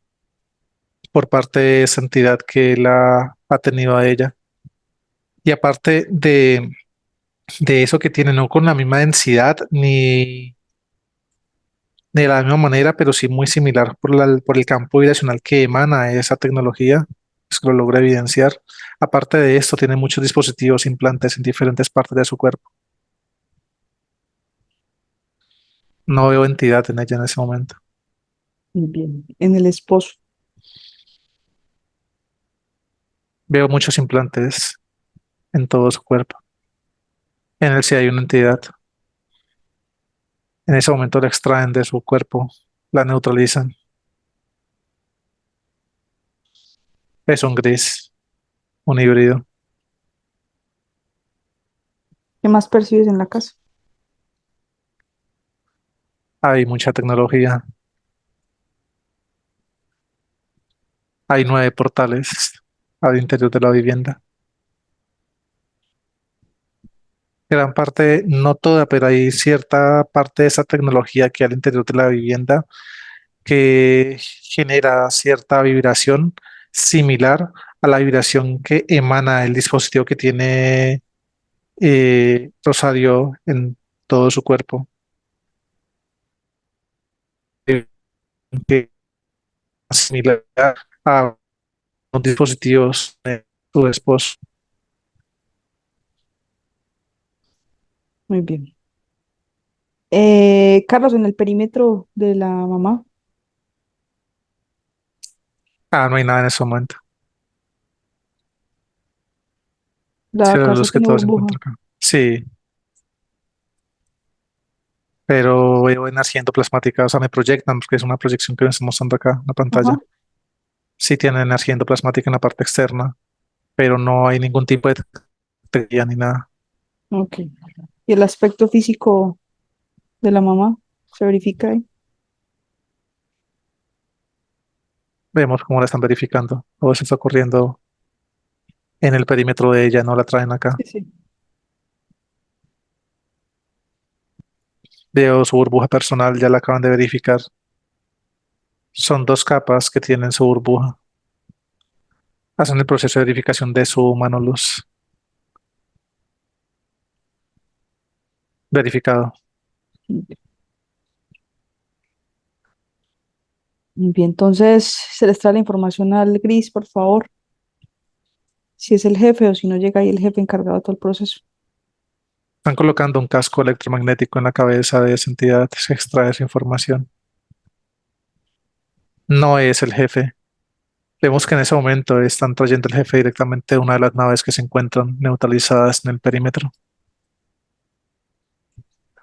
A: por parte de esa entidad que la ha tenido a ella. Y aparte de eso que tiene, no con la misma densidad ni de la misma manera, pero sí muy similar por el campo vibracional que emana esa tecnología, es que lo logra evidenciar. Aparte de esto, tiene muchos dispositivos implantes en diferentes partes de su cuerpo. No veo entidad en ella en ese momento.
B: Muy bien. En el esposo.
A: Veo muchos implantes en todo su cuerpo. En él sí hay una entidad. En ese momento la extraen de su cuerpo, la neutralizan. Es un gris, un híbrido.
B: ¿Qué más percibes en la casa?
A: Hay mucha tecnología. Hay 9 portales al interior de la vivienda. Gran parte, no toda, pero hay cierta parte de esa tecnología que hay al interior de la vivienda que genera cierta vibración similar a la vibración que emana el dispositivo que tiene Rosario en todo su cuerpo. Que es similar a los dispositivos de su esposo.
B: Muy bien. Carlos, en el perímetro de la mamá,
A: Ah, no hay nada en ese momento.
B: la
A: Sí, la
B: casa
A: luz que
B: tiene
A: todo se
B: burbuja.
A: encuentra acá. Sí, pero veo energía endoplasmática, o sea, me proyectan, porque es una proyección que me está mostrando acá en la
B: Ajá,
A: pantalla. Sí tiene energía endoplasmática en la parte externa, pero no hay ningún tipo de tecnología ni nada.
B: ok. ¿Y el aspecto físico de la mamá se verifica ahí?
A: Vemos cómo la están verificando. Todo eso está ocurriendo en el perímetro de ella, no la traen acá.
B: Sí, sí.
A: Veo su burbuja personal, ya la acaban de verificar. Son 2 capas que tienen su burbuja. Hacen el proceso de verificación de su mano luz. Verificado.
B: Muy bien, entonces se les trae la información al gris, por favor, si es el jefe o si no llega ahí el jefe encargado de todo el proceso.
A: Están colocando un casco electromagnético en la cabeza de esa entidad. Se extrae esa información. No es el jefe. Vemos que en ese momento están trayendo el jefe directamente de una de las naves que se encuentran neutralizadas en el perímetro.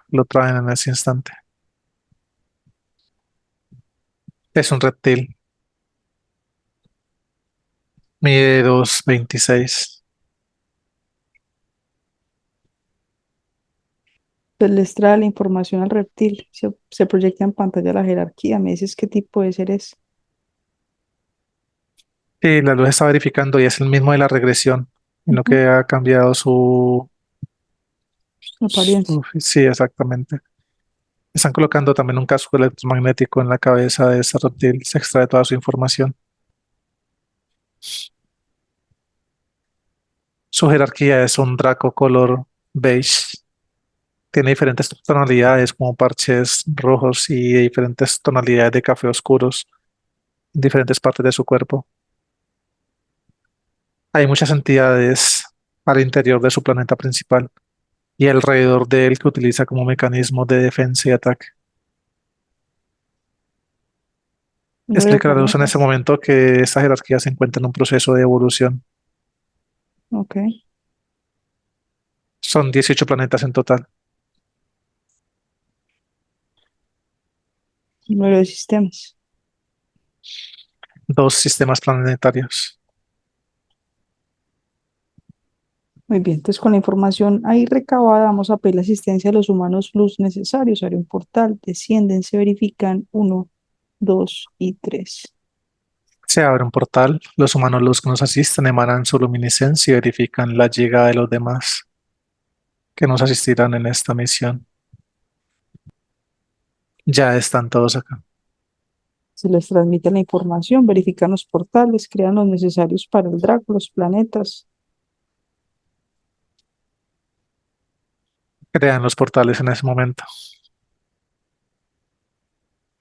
A: Lo traen en ese instante. Es un reptil. Mide 2,26.
B: Pues les trae la información al reptil. Se proyecta en pantalla la jerarquía. Me dices qué tipo de ser es.
A: Y la luz está verificando y es el mismo de la regresión, sino
B: Ujú.
A: que ha cambiado
B: Apariencia.
A: sí, exactamente. Están colocando también un casco electromagnético en la cabeza de este reptil, se extrae toda su información. Su jerarquía es un Draco color beige. Tiene diferentes tonalidades como parches rojos y diferentes tonalidades de café oscuros en diferentes partes de su cuerpo. Hay muchas entidades al interior de su planeta principal y alrededor de él que utiliza como mecanismo de defensa y ataque.
B: No veo
A: Explica la luz en ese
B: planetas.
A: momento que esta jerarquía se encuentra en un proceso de evolución.
B: Ok.
A: Son 18 planetas en total,
B: Número de sistemas.
A: dos sistemas planetarios.
B: Muy bien. Entonces, con la información ahí recabada, vamos a pedir la asistencia de los humanos luz necesarios. Abre un portal. Descienden, se verifican. Uno, dos y tres.
A: Se abre un portal, los humanos luz que nos asisten emanan su luminiscencia y verifican la llegada de los demás que nos asistirán en esta misión. Ya están todos acá.
B: Se les transmite la información, verifican los portales, crean los necesarios para el Draco, los planetas.
A: Crean los portales en ese momento.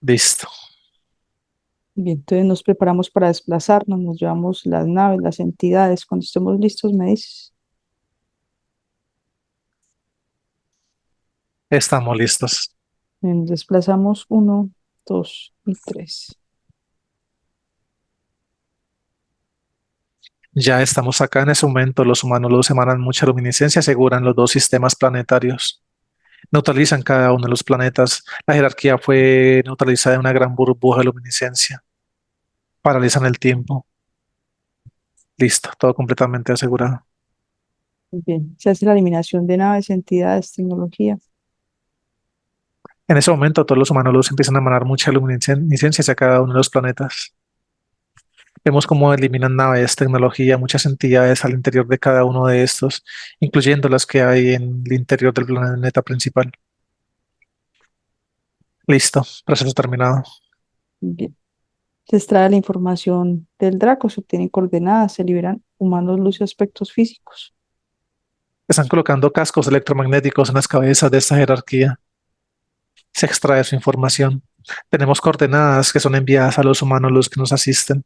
A: Listo.
B: Bien, entonces nos preparamos para desplazarnos, nos llevamos las naves, las entidades. Cuando estemos listos, me dices.
A: Estamos listos.
B: Nos desplazamos uno, dos y tres.
A: Ya estamos acá en ese momento. Los humanos luz emanan mucha luminiscencia, aseguran los dos sistemas planetarios. Neutralizan cada uno de los planetas. La jerarquía fue neutralizada en una gran burbuja de luminiscencia. Paralizan el tiempo. Listo, todo completamente asegurado.
B: Bien, se hace la eliminación de naves, entidades, tecnología.
A: En ese momento, todos los humanos luz empiezan a emanar mucha luminiscencia hacia cada uno de los planetas. Vemos cómo eliminan naves, tecnología, muchas entidades al interior de cada uno de estos, incluyendo las que hay en el interior del planeta principal. Listo, proceso terminado.
B: Bien, se extrae la información del Draco, se obtienen coordenadas, se liberan humanos, luz y aspectos físicos.
A: Están colocando cascos electromagnéticos en las cabezas de esta jerarquía. Se extrae su información. Tenemos coordenadas que son enviadas a los humanos los que nos asisten.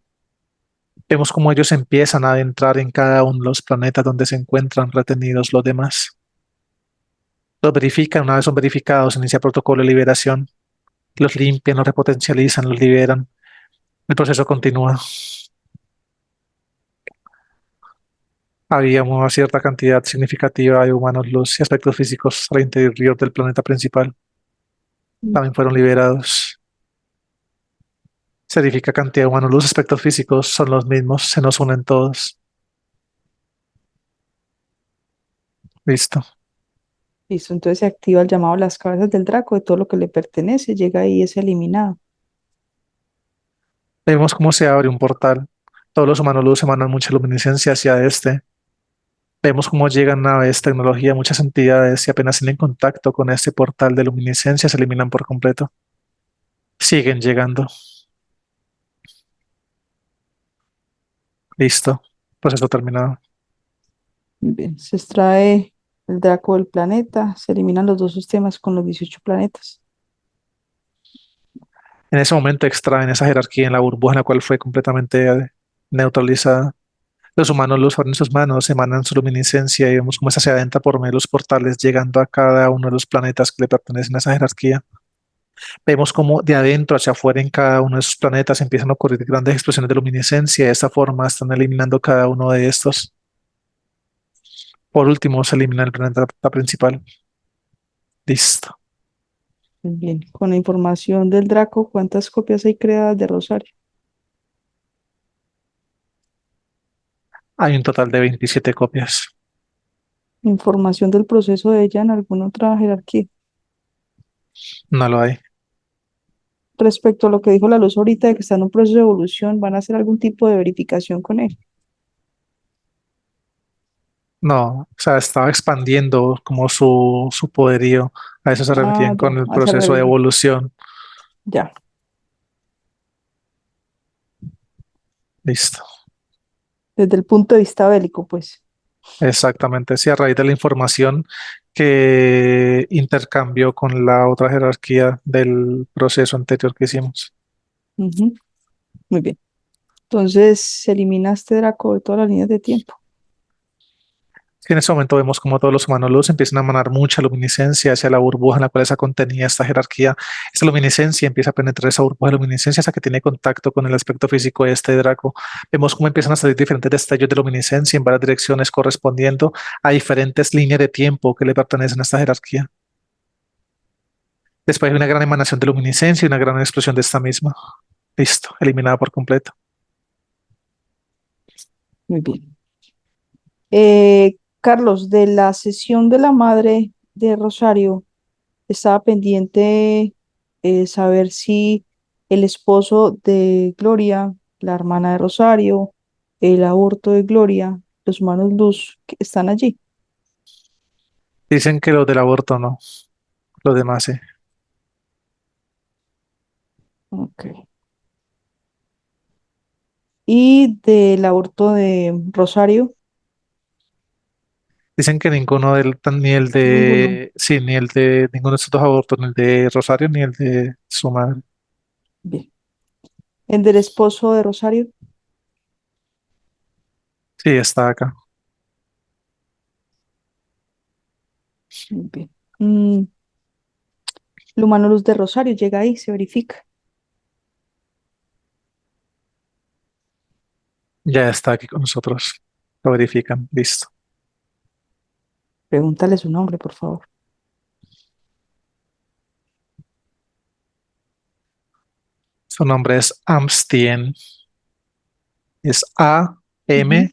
A: Vemos cómo ellos empiezan a adentrar en cada uno de los planetas donde se encuentran retenidos los demás. Los verifican, una vez son verificados, se inicia protocolo de liberación. Los limpian, los repotencializan, los liberan. El proceso continúa. Había una cierta cantidad significativa de humanos luz y aspectos físicos al interior del planeta principal.
B: Mm.
A: También fueron liberados. Se verifica cantidad de humanos luz, aspectos físicos son los mismos, se nos unen todos. Listo.
B: Listo, entonces se activa el llamado a las cabezas del Draco de todo lo que le pertenece, llega ahí y es eliminado.
A: Vemos cómo se abre un portal. Todos los humanos luz emanan mucha luminiscencia hacia este. Vemos cómo llegan naves, tecnología, muchas entidades y apenas tienen contacto con este portal de luminiscencia se eliminan por completo. Siguen llegando. Listo. Proceso terminado.
B: Bien, se extrae el Draco del planeta, se eliminan los dos sistemas con los 18 planetas.
A: En ese momento extraen esa jerarquía en la burbuja en la cual fue completamente neutralizada. Los humanos los ponen en sus manos, emanan su luminiscencia y vemos cómo esa se adentra por medio de los portales, llegando a cada uno de los planetas que le pertenecen a esa jerarquía. Vemos cómo de adentro hacia afuera en cada uno de esos planetas empiezan a ocurrir grandes explosiones de luminiscencia. De esta forma están eliminando cada uno de estos. Por último, se elimina el planeta principal. Listo.
B: Bien, con la información del Draco, ¿cuántas copias hay creadas de Rosario?
A: Hay un total de 27 copias.
B: Información del proceso de ella en alguna otra jerarquía.
A: No lo hay.
B: Respecto a lo que dijo la luz ahorita de que está en un proceso de evolución, ¿van a hacer algún tipo de verificación con él?
A: No, o sea, estaba expandiendo como su poderío. A eso se
B: Ah,
A: referían
B: ya,
A: con el
B: a esa
A: proceso de evolución.
B: ya,
A: Listo.
B: desde el punto de vista bélico, pues.
A: Exactamente. Sí, a raíz de la información que intercambió con la otra jerarquía del proceso anterior que hicimos.
B: Ujú, muy bien. Entonces, se elimina este Draco de todas las líneas de tiempo.
A: Sí, en ese momento vemos como todos los humanos luz empiezan a emanar mucha luminiscencia hacia la burbuja en la cual se contenía esta jerarquía. Esta luminiscencia empieza a penetrar esa burbuja de luminiscencia hasta que tiene contacto con el aspecto físico de este Draco. Vemos cómo empiezan a salir diferentes destellos de luminiscencia en varias direcciones correspondiendo a diferentes líneas de tiempo que le pertenecen a esta jerarquía. Después hay una gran emanación de luminiscencia y una gran explosión de esta misma. Listo, eliminada por completo.
B: Muy bien. Carlos, de la sesión de la madre de Rosario, estaba pendiente saber si el esposo de Gloria, la hermana de Rosario, el aborto de Gloria, los humanos luz que están allí.
A: Dicen que los del aborto no, los demás sí.
B: Ok. Y del aborto de Rosario,
A: Dicen que ninguno del, ni el
B: ninguno.
A: de, sí, ni el de ninguno de estos dos abortos, ni el de Rosario, ni el de su madre.
B: Bien. El del esposo de Rosario,
A: Sí, está acá.
B: muy bien. El humano luz de Rosario llega ahí, se verifica.
A: Ya está aquí con nosotros. Lo verifican. Listo.
B: Pregúntale su nombre, por favor.
A: Su nombre es Amstien. Es
B: Ujú, A-M-S-T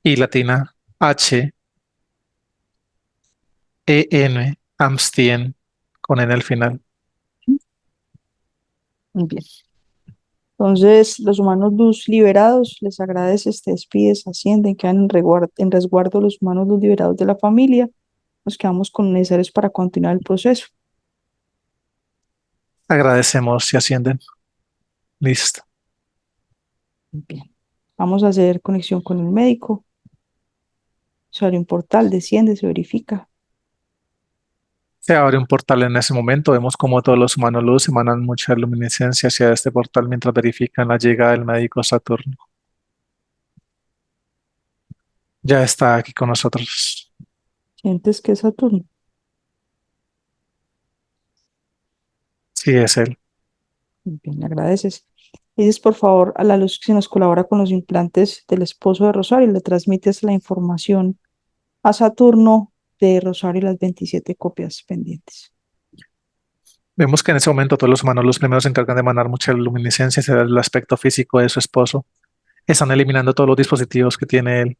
B: y latina H-E-N. Amstien. Con N al final. muy bien. Entonces, los humanos luz liberados, les agradeces, te despides, ascienden, quedan en resguardo los humanos luz liberados de la familia. Nos quedamos con necesarios para continuar el proceso.
A: Agradecemos si ascienden. Listo.
B: Muy bien. Vamos a hacer conexión con el médico. Se abre un portal, desciende, se verifica.
A: Se abre un portal en ese momento. Vemos como todos los humanos luz emanan mucha luminiscencia hacia este portal mientras verifican la llegada del médico Saturno. Ya está aquí con nosotros.
B: Sientes que es Saturno.
A: Sí, es él.
B: Muy bien, le agradeces. Dices, por favor, a la luz que nos colabora con los implantes del esposo de Rosario y le transmites la información a Saturno de Rosario y las 27 copias pendientes.
A: Vemos que en ese momento todos los humanos luz primero se encargan de emanar mucha luminiscencia hacia el aspecto físico de su esposo. Están eliminando todos los dispositivos que tiene él.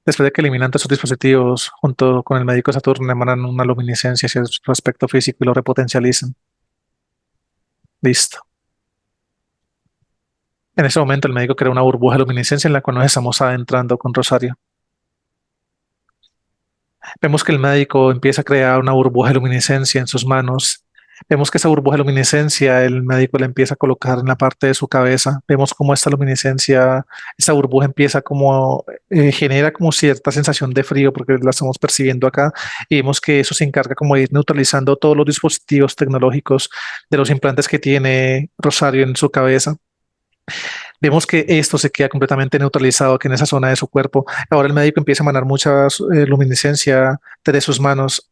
A: Después de que eliminan todos esos dispositivos, junto con el médico Saturno, emanan una luminiscencia hacia su aspecto físico y lo repotencializan. Listo. En ese momento el médico crea una burbuja de luminiscencia en la cual nos estamos adentrando con Rosario. Vemos que el médico empieza a crear una burbuja de luminiscencia en sus manos. Vemos que esa burbuja de luminiscencia el médico la empieza a colocar en la parte de su cabeza. Vemos cómo esta luminiscencia, esta burbuja empieza como, genera como cierta sensación de frío porque la estamos percibiendo acá y vemos que eso se encarga como de ir neutralizando todos los dispositivos tecnológicos de los implantes que tiene Rosario en su cabeza. Vemos que esto se queda completamente neutralizado aquí en esa zona de su cuerpo. Ahora el médico empieza a emanar mucha luminiscencia desde sus manos.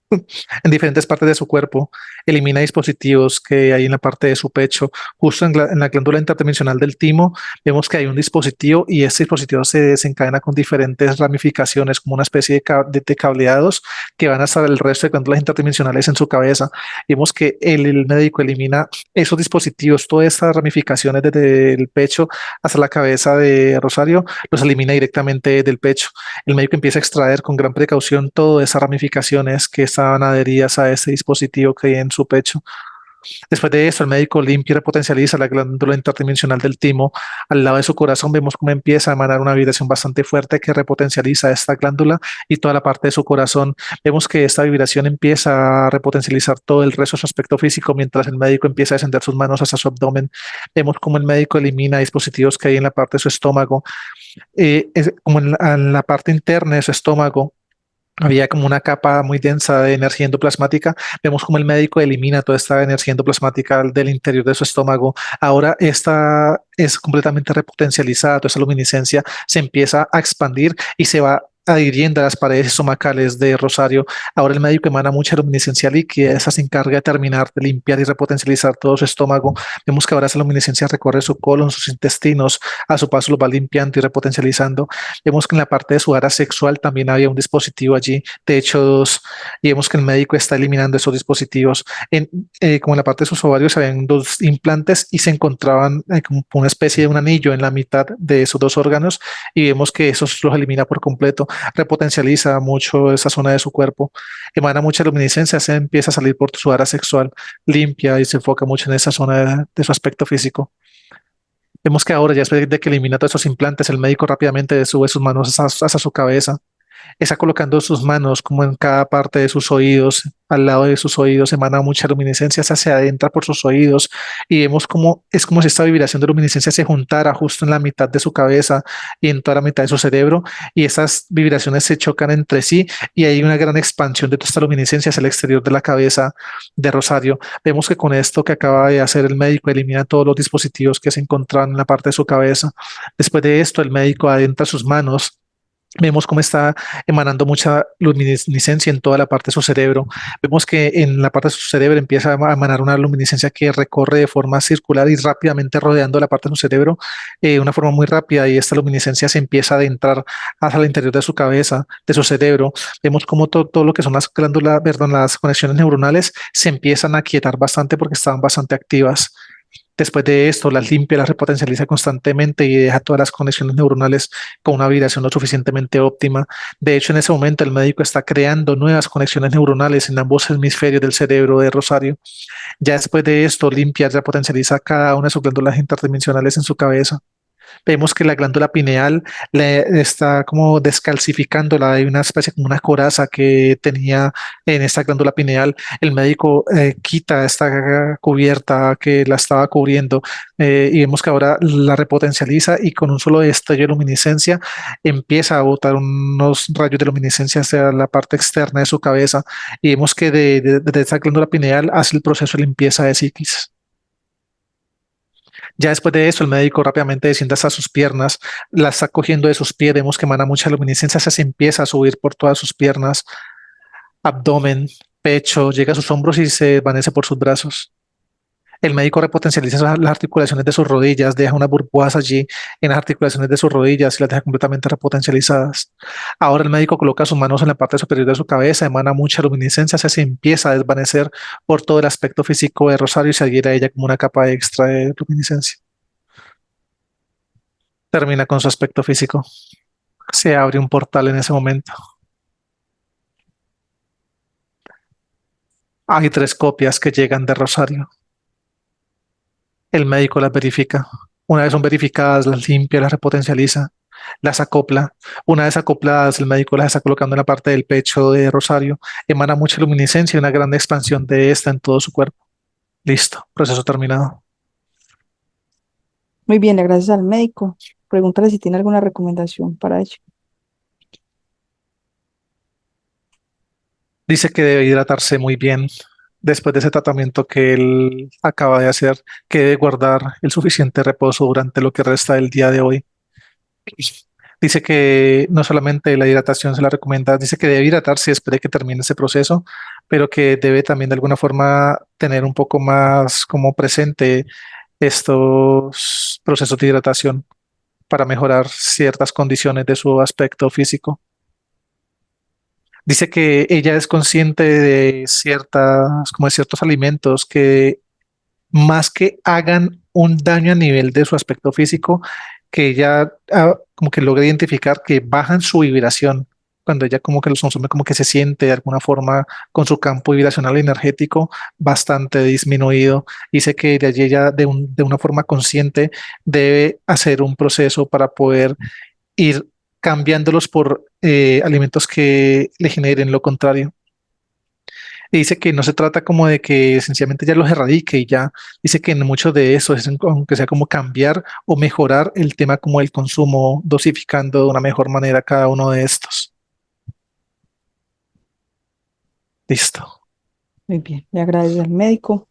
A: en diferentes partes de su cuerpo, elimina dispositivos que hay en la parte de su pecho, justo en la glándula interdimensional del timo, vemos que hay un dispositivo y este dispositivo se desencadena con diferentes ramificaciones, como una especie de cableados que van hasta el resto de glándulas interdimensionales en su cabeza. Vemos que el médico elimina esos dispositivos, todas estas ramificaciones desde el pecho hasta la cabeza de Rosario, los elimina directamente del pecho. El médico empieza a extraer con gran precaución todas esas ramificaciones que estaban adheridas a ese dispositivo que hay en su pecho. Después de eso, el médico limpia y repotencializa la glándula interdimensional del timo. Al lado de su corazón vemos cómo empieza a emanar una vibración bastante fuerte que repotencializa esta glándula y toda la parte de su corazón. Vemos que esta vibración empieza a repotencializar todo el resto de su aspecto físico mientras el médico empieza a descender sus manos hasta su abdomen. Vemos cómo el médico elimina dispositivos que hay en la parte de su estómago, como en la parte interna de su estómago. Había como una capa muy densa de energía endoplasmática. Vemos como el médico elimina toda esta energía endoplasmática del interior de su estómago. Ahora esta es completamente repotencializada, toda esa luminiscencia se empieza a expandir y se va adhiriendo a las paredes estomacales de Rosario. Ahora el médico emana mucha luminiscencia líquida, esa se encarga de terminar de limpiar y repotencializar todo su estómago. Vemos que ahora esa luminiscencia recorre su colon, sus intestinos, a su paso los va limpiando y repotencializando. Vemos que en la parte de su área sexual también había un dispositivo allí, de hecho dos, y vemos que el médico está eliminando esos dispositivos. Como en la parte de sus ovarios habían dos implantes y se encontraban como una especie de un anillo en la mitad de esos dos órganos y vemos que esos los elimina por completo, repotencializa mucho esa zona de su cuerpo, emana mucha luminiscencia, se empieza a salir por su área sexual, limpia y se enfoca mucho en esa zona de su aspecto físico. Vemos que ahora, ya después de que elimina todos esos implantes, el médico rápidamente sube sus manos hasta su cabeza, está colocando sus manos como en cada parte de sus oídos, al lado de sus oídos, emana mucha luminiscencia, se adentra por sus oídos y vemos como es como si esta vibración de luminiscencia se juntara justo en la mitad de su cabeza y en toda la mitad de su cerebro y esas vibraciones se chocan entre sí y hay una gran expansión de toda esta luminiscencia hacia el exterior de la cabeza de Rosario. Vemos que con esto que acaba de hacer el médico elimina todos los dispositivos que se encontraban en la parte de su cabeza. Después de esto, el médico adentra sus manos. Vemos cómo está emanando mucha luminiscencia en toda la parte de su cerebro. Vemos que en la parte de su cerebro empieza a emanar una luminiscencia que recorre de forma circular y rápidamente rodeando la parte de su cerebro de una forma muy rápida y esta luminiscencia se empieza a adentrar hacia el interior de su cabeza, de su cerebro. Vemos cómo todo lo que son las glándulas, perdón, las conexiones neuronales se empiezan a quietar bastante porque estaban bastante activas. Después de esto, las limpia, las repotencializa constantemente y deja todas las conexiones neuronales con una vibración lo suficientemente óptima. De hecho, en ese momento el médico está creando nuevas conexiones neuronales en ambos hemisferios del cerebro de Rosario. Ya después de esto, limpia, repotencializa cada una de sus glándulas interdimensionales en su cabeza. Vemos que la glándula pineal le está como descalcificándola, hay una especie como una coraza que tenía en esta glándula pineal. El médico quita esta cubierta que la estaba cubriendo y vemos que ahora la repotencializa y con un solo destello de luminiscencia empieza a botar unos rayos de luminiscencia hacia la parte externa de su cabeza y vemos que de esta glándula pineal hace el proceso de limpieza de psiquis. Ya después de eso, el médico rápidamente desciende hasta sus piernas, la está cogiendo de sus pies, vemos que emana mucha luminiscencia, se empieza a subir por todas sus piernas, abdomen, pecho, llega a sus hombros y se desvanece por sus brazos. El médico repotencializa las articulaciones de sus rodillas, deja unas burbujas allí en las articulaciones de sus rodillas y las deja completamente repotencializadas. Ahora el médico coloca sus manos en la parte superior de su cabeza, emana mucha luminiscencia, se empieza a desvanecer por todo el aspecto físico de Rosario y se adhiere a ella como una capa extra de luminiscencia. Termina con su aspecto físico. Se abre un portal en ese momento. Hay tres copias que llegan de Rosario. El médico las verifica. Una vez son verificadas, las limpia, las repotencializa, las acopla. Una vez acopladas, el médico las está colocando en la parte del pecho de Rosario. Emana mucha luminiscencia y una gran expansión de esta en todo su cuerpo. Listo, proceso terminado.
B: Muy bien, gracias al médico. Pregúntale si tiene alguna recomendación para ello.
A: Dice que debe hidratarse muy bien después de ese tratamiento que él acaba de hacer, que debe guardar el suficiente reposo durante lo que resta del día de hoy. Dice que no solamente la hidratación se la recomienda, dice que debe hidratarse después de que termine ese proceso, pero que debe también de alguna forma tener un poco más como presente estos procesos de hidratación para mejorar ciertas condiciones de su aspecto físico. Dice que ella es consciente de ciertas, como de ciertos alimentos que más que hagan un daño a nivel de su aspecto físico, que ella como que logra identificar que bajan su vibración. Cuando ella como que los consume, como que se siente de alguna forma con su campo vibracional energético bastante disminuido. Dice que de allí ella de una forma consciente debe hacer un proceso para poder ir cambiándolos por alimentos que le generen lo contrario. Y dice que no se trata como de que sencillamente ya los erradique y ya. Dice que en mucho de eso es aunque sea como cambiar o mejorar el tema como el consumo, dosificando de una mejor manera cada uno de estos. Listo.
B: Muy bien, le agradece al médico.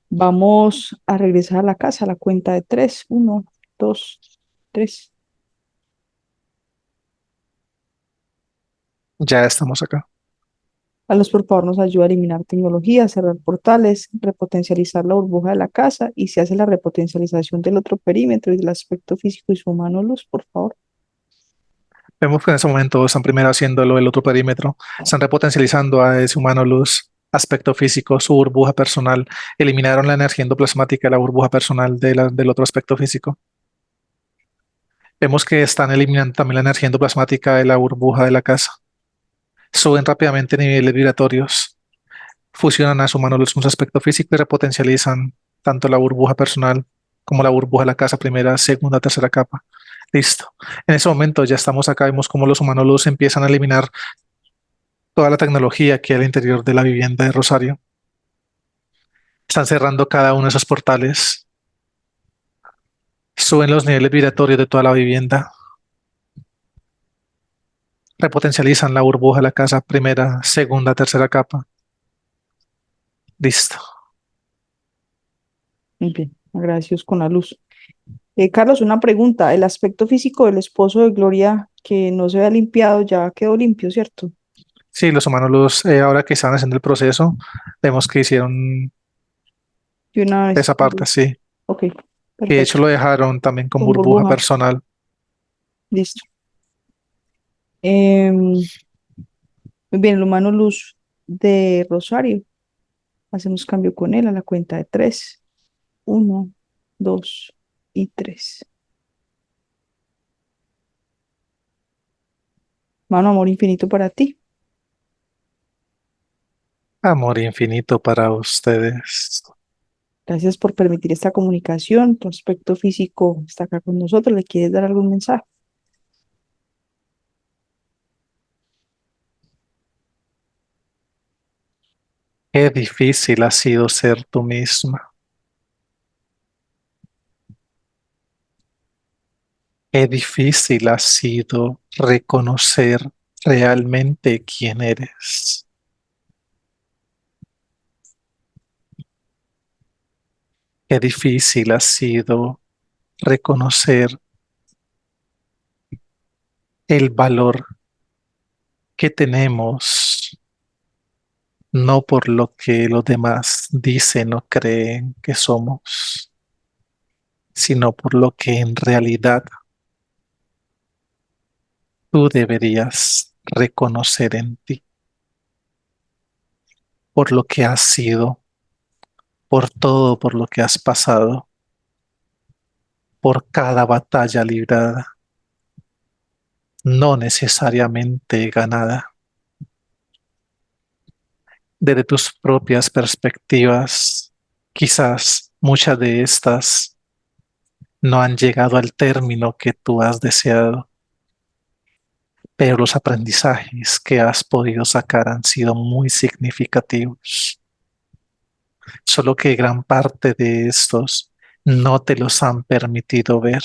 B: Vamos a regresar a la casa a la cuenta de tres. Uno, dos, tres.
A: Ya estamos acá.
B: Carlos, por favor, nos ayuda a eliminar tecnología, cerrar portales, repotencializar la burbuja de la casa y se hace la repotencialización del otro perímetro y del aspecto físico y su humano luz, por favor.
A: Vemos que en ese momento están primero haciendo lo del otro perímetro, están repotencializando a ese humano luz, aspecto físico, su burbuja personal, eliminaron la energía endoplasmática de la burbuja personal del otro aspecto físico. Vemos que están eliminando también la energía endoplasmática de la burbuja de la casa. Suben rápidamente niveles vibratorios, fusionan a su mano los un aspecto físico y repotencializan tanto la burbuja personal como la burbuja de la casa, primera, segunda, tercera capa. Listo. En ese momento ya estamos acá, vemos cómo los humanos luz empiezan a eliminar toda la tecnología que hay al interior de la vivienda de Rosario. Están cerrando cada uno de esos portales, suben los niveles vibratorios de toda la vivienda, repotencializan la burbuja de la casa, primera, segunda, tercera capa. Listo.
B: Muy bien, agradecidos con la luz. Carlos, una pregunta. El aspecto físico del esposo de Gloria que no se había limpiado ya quedó limpio, ¿cierto?
A: Sí, los humanos luz, ahora que están haciendo el proceso, vemos que hicieron
B: Y una
A: esa
B: vez.
A: parte, sí.
B: Ok,
A: Y de hecho
B: perfecto.
A: lo dejaron también con
B: Con
A: burbuja
B: burbuja.
A: personal.
B: Listo. Muy bien, el humano luz de Rosario. Hacemos cambio con él a la cuenta de tres. Uno, dos y tres. Mano, amor infinito para ti.
A: Amor infinito para ustedes.
B: Gracias por permitir esta comunicación. Tu aspecto físico está acá con nosotros. ¿Le quieres dar algún mensaje?
A: Qué difícil ha sido ser tú misma. Qué difícil ha sido reconocer realmente quién eres. Qué difícil ha sido reconocer el valor que tenemos, no por lo que los demás dicen o creen que somos, sino por lo que en realidad tú deberías reconocer en ti, por lo que has sido, por todo por lo que has pasado, por cada batalla librada, no necesariamente ganada, desde tus propias perspectivas. Quizás muchas de estas no han llegado al término que tú has deseado, pero los aprendizajes que has podido sacar han sido muy significativos. Solo que gran parte de estos no te los han permitido ver.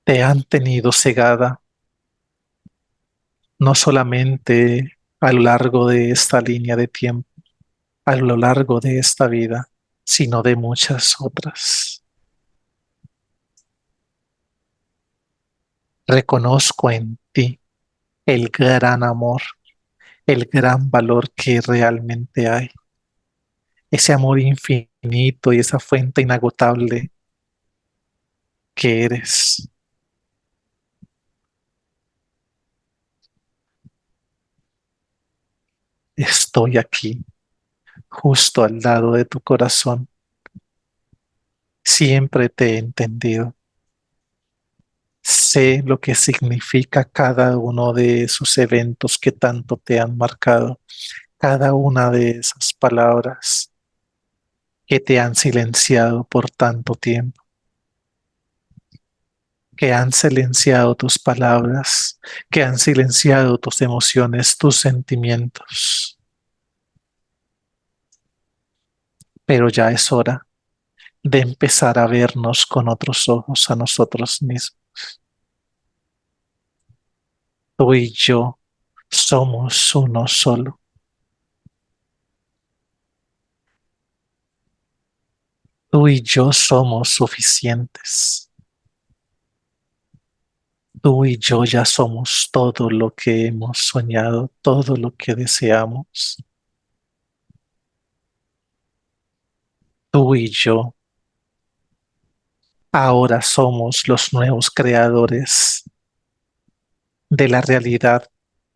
A: Te han tenido cegada, no solamente a lo largo de esta línea de tiempo, a lo largo de esta vida, sino de muchas otras. Reconozco en ti el gran amor, el gran valor que realmente hay, ese amor infinito y esa fuente inagotable que eres. Estoy aquí, justo al lado de tu corazón. Siempre te he entendido. Sé lo que significa cada uno de esos eventos que tanto te han marcado, cada una de esas palabras que te han silenciado por tanto tiempo, que han silenciado tus palabras, que han silenciado tus emociones, tus sentimientos. Pero ya es hora de empezar a vernos con otros ojos a nosotros mismos. Tú y yo somos uno solo. Tú y yo somos suficientes. Tú y yo ya somos todo lo que hemos soñado, todo lo que deseamos. Tú y yo ahora somos los nuevos creadores de la realidad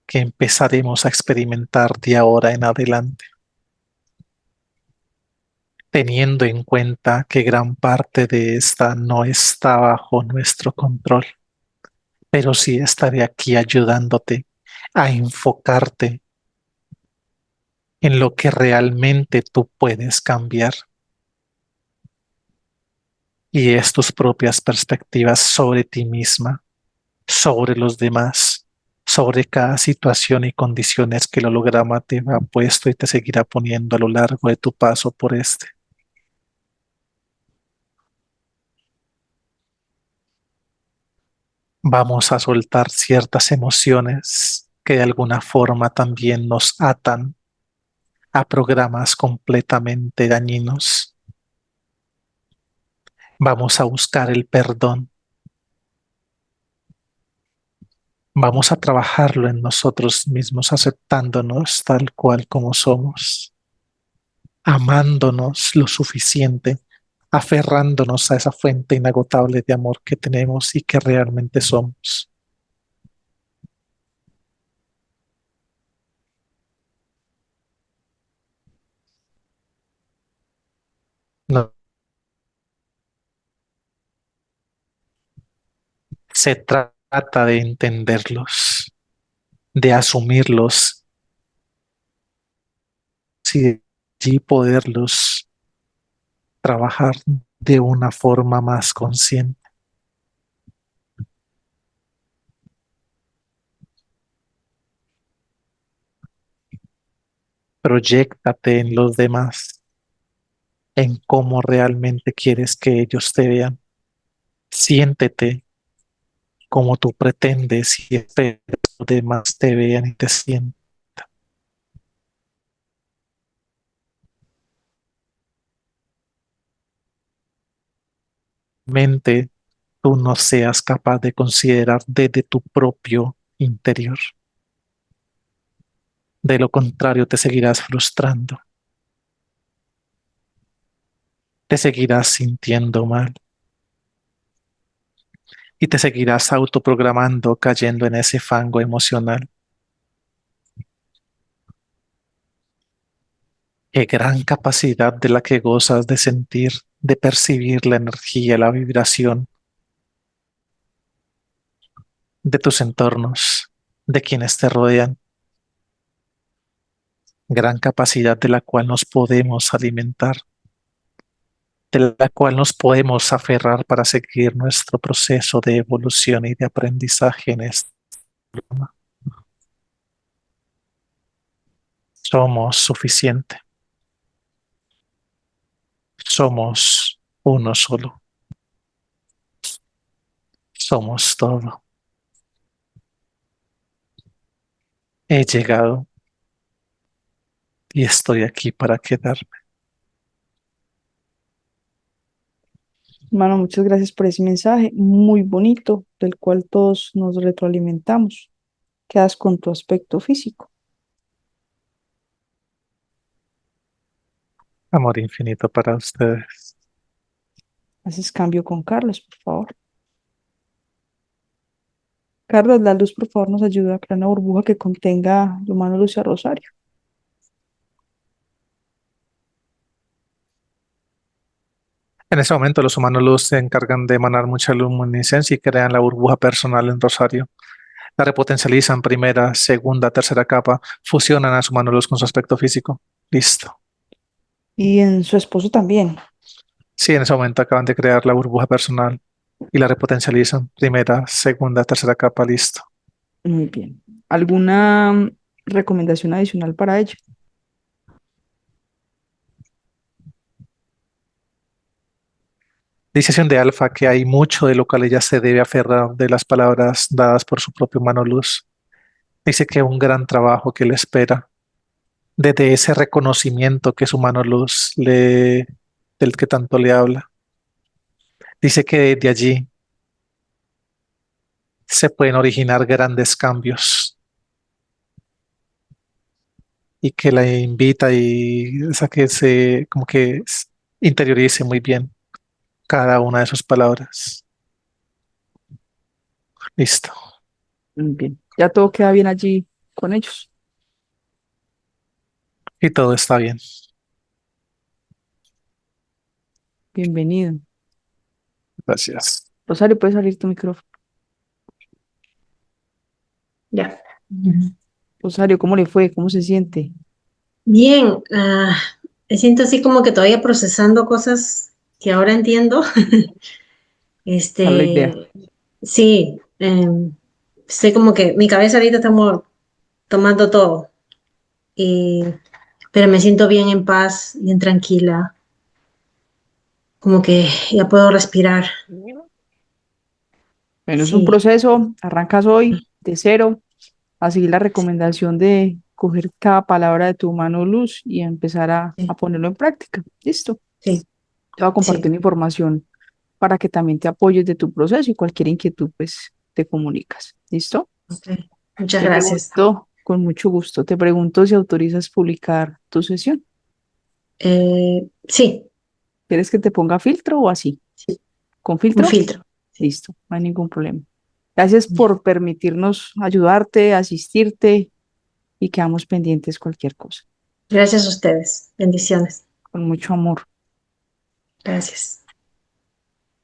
A: que empezaremos a experimentar de ahora en adelante, teniendo en cuenta que gran parte de esta no está bajo nuestro control, pero sí estaré aquí ayudándote a enfocarte en lo que realmente tú puedes cambiar y es tus propias perspectivas sobre ti misma, sobre los demás, sobre cada situación y condiciones que el holograma te ha puesto y te seguirá poniendo a lo largo de tu paso por este. Vamos a soltar ciertas emociones que de alguna forma también nos atan a programas completamente dañinos. Vamos a buscar el perdón. Vamos a trabajarlo en nosotros mismos, aceptándonos tal cual como somos, amándonos lo suficiente, aferrándonos a esa fuente inagotable de amor que tenemos y que realmente somos. No se trata de entenderlos, de asumirlos y de allí poderlos trabajar de una forma más consciente. Proyéctate en los demás, en cómo realmente quieres que ellos te vean. Siéntete como tú pretendes y esperas que los demás te vean y te sientan. Mente, tú no seas capaz de considerar desde tu propio interior. De lo contrario, te seguirás frustrando, te seguirás sintiendo mal y te seguirás autoprogramando cayendo en ese fango emocional. Qué gran capacidad de la que gozas de sentir, de percibir la energía, la vibración de tus entornos, de quienes te rodean. Gran capacidad de la cual nos podemos alimentar, de la cual nos podemos aferrar para seguir nuestro proceso de evolución y de aprendizaje en este. Somos suficiente, somos uno solo, somos todo. He llegado y estoy aquí para quedarme.
B: Hermano, muchas gracias por ese mensaje, muy bonito. del cual todos nos retroalimentamos. Quedas con tu aspecto físico.
A: Amor infinito para ustedes.
B: Haces cambio con Carlos, por favor. Carlos, la luz, por favor, nos ayuda a crear una burbuja que contenga el humano Lucia Rosario.
A: En ese momento, los humanos luz se encargan de emanar mucha luminiscencia y crean la burbuja personal en Rosario. La repotencializan primera, segunda, tercera capa, fusionan a su humano luz con su aspecto físico. Listo.
B: Y en su esposo también.
A: Sí, en ese momento acaban de crear la burbuja personal y la repotencializan. Primera, segunda, tercera capa, listo.
B: Muy bien. ¿Alguna recomendación adicional para ello?
A: Dice de Alfa que hay mucho de lo cual ella se debe aferrar de las palabras dadas por su propio humano luz. Dice que un gran trabajo que le espera desde ese reconocimiento que su mano luz del que tanto le habla. Dice que de allí se pueden originar grandes cambios y que la invita y o sea, que se como que interiorice muy bien cada una de sus palabras. Listo.
B: Muy bien. Ya todo queda bien allí con ellos.
A: Y todo está bien.
B: Bienvenido.
A: Gracias.
B: Rosario, puedes abrir tu micrófono.
C: Ya.
B: Rosario, ¿cómo le fue? ¿Cómo se siente?
C: Bien, me siento así como que todavía procesando cosas que ahora entiendo.
B: ¿Cuál es la idea?
C: Este, sí, sé como que mi cabeza ahorita estamos tomando todo, y, pero me siento bien en paz, bien tranquila, como que ya puedo respirar.
B: Bueno, es un
C: Sí,
B: proceso. Arrancas hoy de cero a seguir la recomendación de coger cada palabra de tu mano luz y empezar a
C: sí,
B: ponerlo en práctica. Listo.
C: sí,
B: Te voy a compartir
C: sí.
B: una información para que también te apoyes de tu proceso y cualquier inquietud, pues te comunicas. ¿Listo?
C: Ok. Muchas
B: Te
C: gracias.
B: pregunto, con mucho gusto, te pregunto si autorizas publicar tu sesión.
C: Sí,
B: ¿Quieres que te ponga filtro o así?
C: sí,
B: ¿Con
C: un
B: filtro?
C: filtro. Sí.
B: Listo, no hay ningún problema. Gracias
C: Ya.
B: por permitirnos ayudarte, asistirte y quedamos pendientes cualquier cosa.
C: Gracias a ustedes. Bendiciones.
B: Con mucho amor.
C: Gracias.